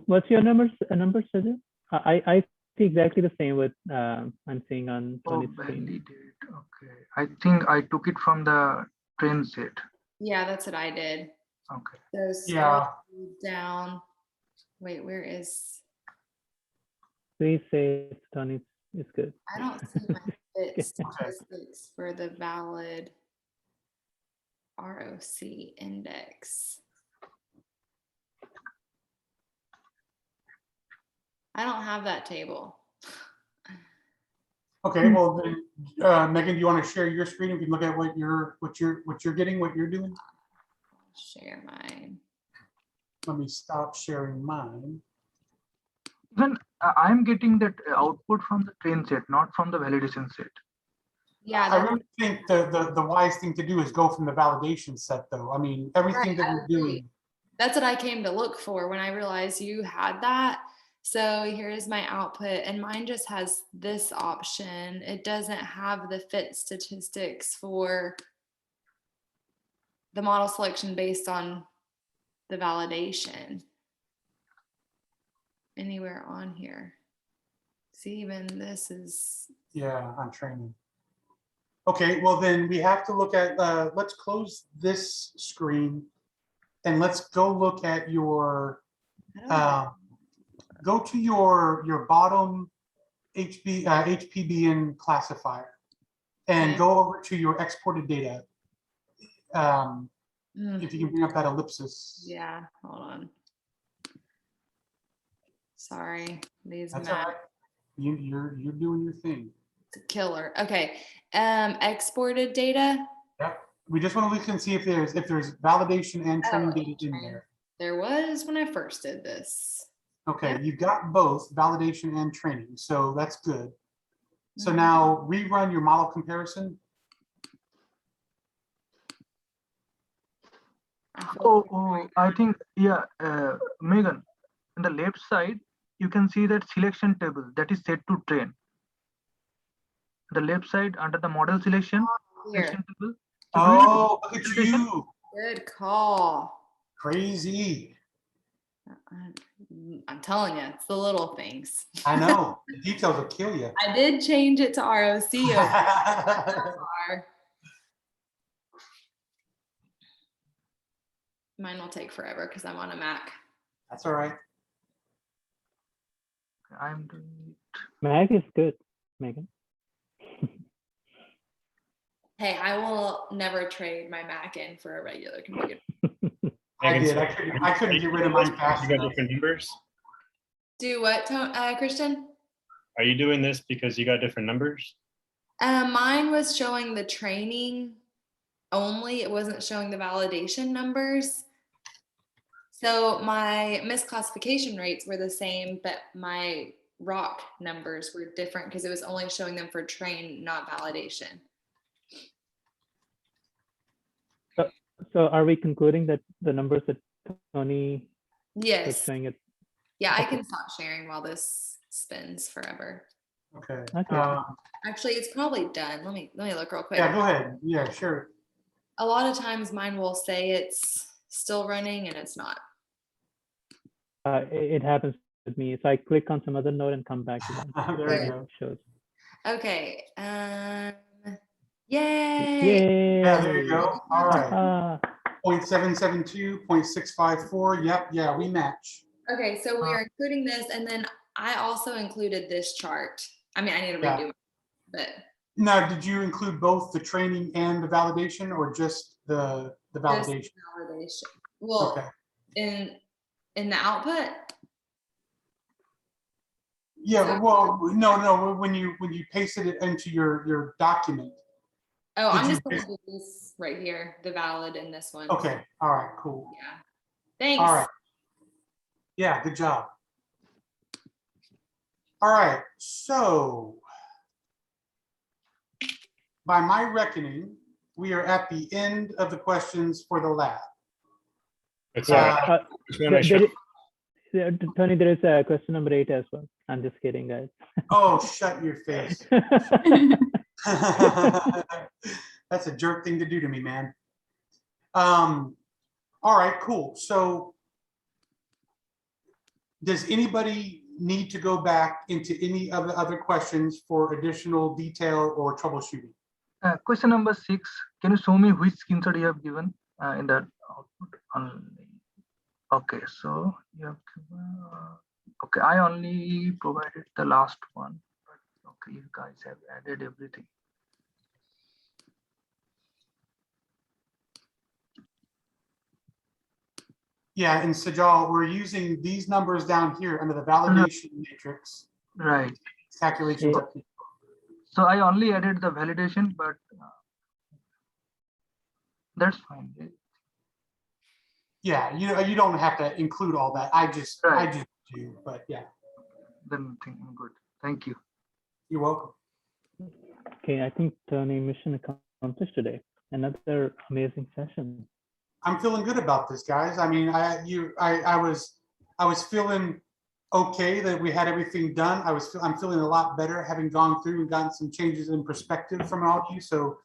What's your numbers, Sajid? I see exactly the same with I'm seeing on Tony's screen. Validate. Okay, I think I took it from the train set. Yeah, that's what I did. Okay. So scroll down. Wait, where is? Please say Tony is good. I don't see my fit statistics for the valid ROC index. I don't have that table. Okay, well then, Megan, do you want to share your screen? We can look at what you're getting, what you're doing. Share mine. Let me stop sharing mine. Even I'm getting that output from the train set, not from the validation set. Yeah, I really think the wise thing to do is go from the validation set, though. I mean, everything that we're doing. That's what I came to look for when I realized you had that. So here's my output, and mine just has this option. It doesn't have the fit statistics for the model selection based on the validation anywhere on here. See, even this is. Yeah, on training. Okay, well then we have to look at, let's close this screen and let's go look at your, go to your bottom HPBN classifier and go over to your exported data. If you can bring up that ellipsis. Yeah, hold on. Sorry, these That's all right. You're doing your thing. It's a killer. Okay, exported data. Yep. We just want to look and see if there's validation and training Oh, data in training. there. There was when I first did this. Okay, Yep. you've got both validation and training, so that's good. So Mhm. now rerun your model comparison. Oh, I think, yeah, Megan, on the left side, you can see that selection table that is set to train. The left side under the model selection, Here. selection table. Oh, look at you. Good call. Crazy. I'm telling you, it's the little things. I know. The details will kill you. I did change it to ROC. Mine will take forever because I'm on a Mac. That's all right. I'm doing it. Mac is good, Megan. Hey, I will never trade my Mac in for a regular computer. I Megan, did. so I couldn't get rid of mine fast You got enough. different numbers? Do what, Christian? Are you doing this because you got different numbers? Mine was showing the training only. It wasn't showing the validation numbers. So my misclassification rates were the same, but my rock numbers were different because it was only showing them for train, not validation. So are we concluding that the numbers that Tony was Yes. showing it? Yeah, I Okay. can stop sharing while this spins forever. Okay. Okay. Actually, it's probably done. Let me look real quick. Yeah, go ahead. Yeah, sure. A lot of times mine will say it's still running and it's not. It happens with me. So I click on some other node and come back to that. There you go. It shows. Okay. Yay. Yay! Yeah, there you go. All right. Ah, 0.772, 0.654. Yep, yeah, we match. Okay, so we are including this, and then I also included this chart. I mean, I need to Yeah. redo it, but Now, did you include both the training and the validation, or just the this validation? validation. Well, Okay. in the output. Yeah, well, no, when you pasted it into your document. Oh, Did I'm you just gonna do this right here, the valid in this one. Okay, all right, cool. Yeah. Thanks. All right. Yeah, good job. All right, so by my reckoning, we are at the end of the questions for the lab. It's Tony, there is a question number 8 as well. I'm just kidding, guys. Oh, shut your face. That's a jerk thing to do to me, man. All right, cool. So does anybody need to go back into any of the other questions for additional detail or troubleshooting? Question number 6. Can you show me which screenshot you have given in that output? Okay, so you have given, okay, I only provided the last one, but okay, you guys have added everything. Yeah, in Sajal, we're using these numbers down here under the validation matrix. Right. Calculations up here. So I only added the validation, but that's fine. Yeah, you don't have to include all that. I just do, but yeah. Then I'm good. Thank you. You're welcome. Okay, I think Tony, mission accomplished today. Another amazing session. I'm feeling good about this, guys. I mean, I was feeling okay that we had everything done. I'm feeling a lot better having gone through and gotten some changes in perspective from all of you. So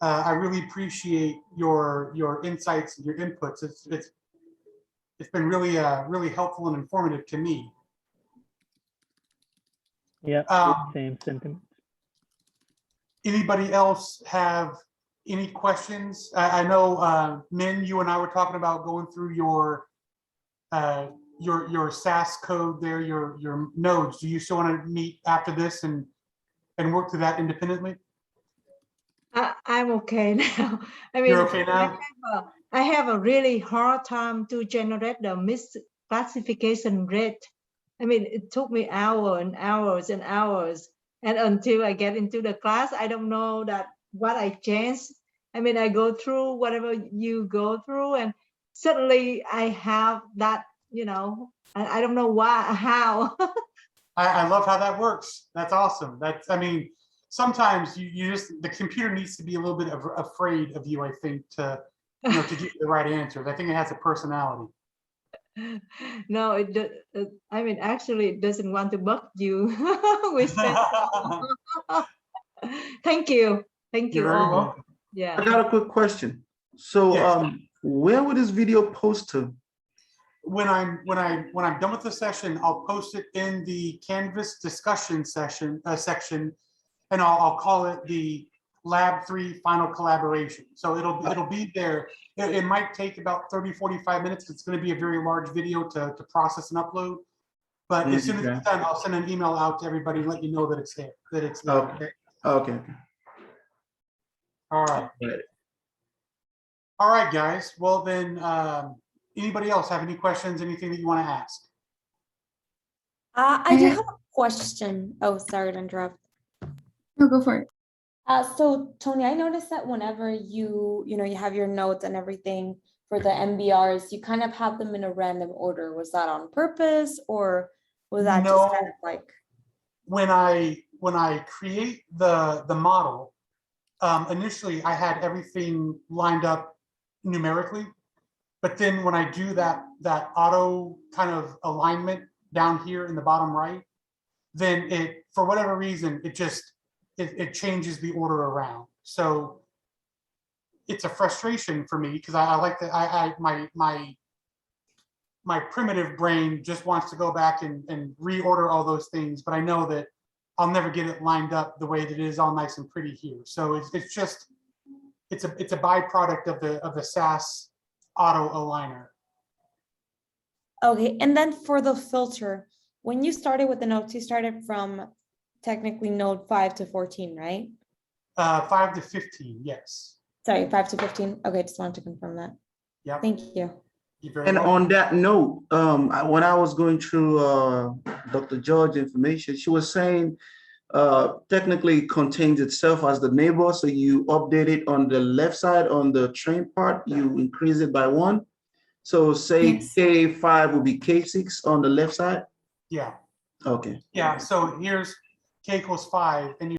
I really appreciate your insights and your inputs. It's been really really helpful and informative to me. Yeah, same sentiment. Anybody else have any questions? I know, Min, you and I were talking about going through your SAS code there, your nodes. Do you still want to meet after this and work through that independently? I'm okay now. I mean, You're okay now? I have a really hard time to generate the misclassification rate. I mean, it took me hours and hours and hours. And until I get into the class, I don't know that what I changed I mean, I go through whatever you go through, and suddenly I have that, you know, I don't know why, how. I love how that works. That's awesome. I mean, sometimes you just, the computer needs to be a little bit afraid of you, I think, to, you know, to give you the right answers. I think it has a personality. No, I mean, actually, it doesn't want to bug you. With Thank you. Thank You're you very all. welcome. Yeah. I got a quick question. So, Yes. where would this video post to? When I'm done with the session, I'll post it in the Canvas discussion section, and I'll call it the Lab 3 final collaboration. So it'll be there. It might take about 30-45 minutes. It's going to be a very large video to process and upload. But as soon as it's done, I'll send an email out to everybody and let you know that it's there. Okay. Okay. All right. All right, guys. Well, then, anybody else have any questions, anything that you want to ask? I do have a question. Oh, sorry to interrupt. No, go for it. So Tony, I noticed that whenever you have your notes and everything for the MBRs, you kind of have them in a random order. Was that on purpose, or was that just kind of like? When I create the model, initially I had everything lined up numerically, but then when I do that auto kind of alignment down here in the bottom right, then it, for whatever reason, it changes the order around. So it's a frustration for me because I like that my primitive brain just wants to go back and reorder all those things, but I know that I'll never get it lined up the way that it is all nice and pretty here. So it's a byproduct of the SAS auto aligner. Okay, and then for the filter, when you started with the notes, you started from technically node 5 to 14, right? 5 to 15, yes. Sorry, 5 to 15. Okay, just wanted to confirm that. Yeah. Thank you. And on that note, when I was going through Dr. George's information, she was saying technically contains itself as the neighbor. So you update it on the left side on the train part, you increase it by 1. So say K5 will be K6 on the left side. Yeah. Okay. Yeah. So here's K equals 5, and you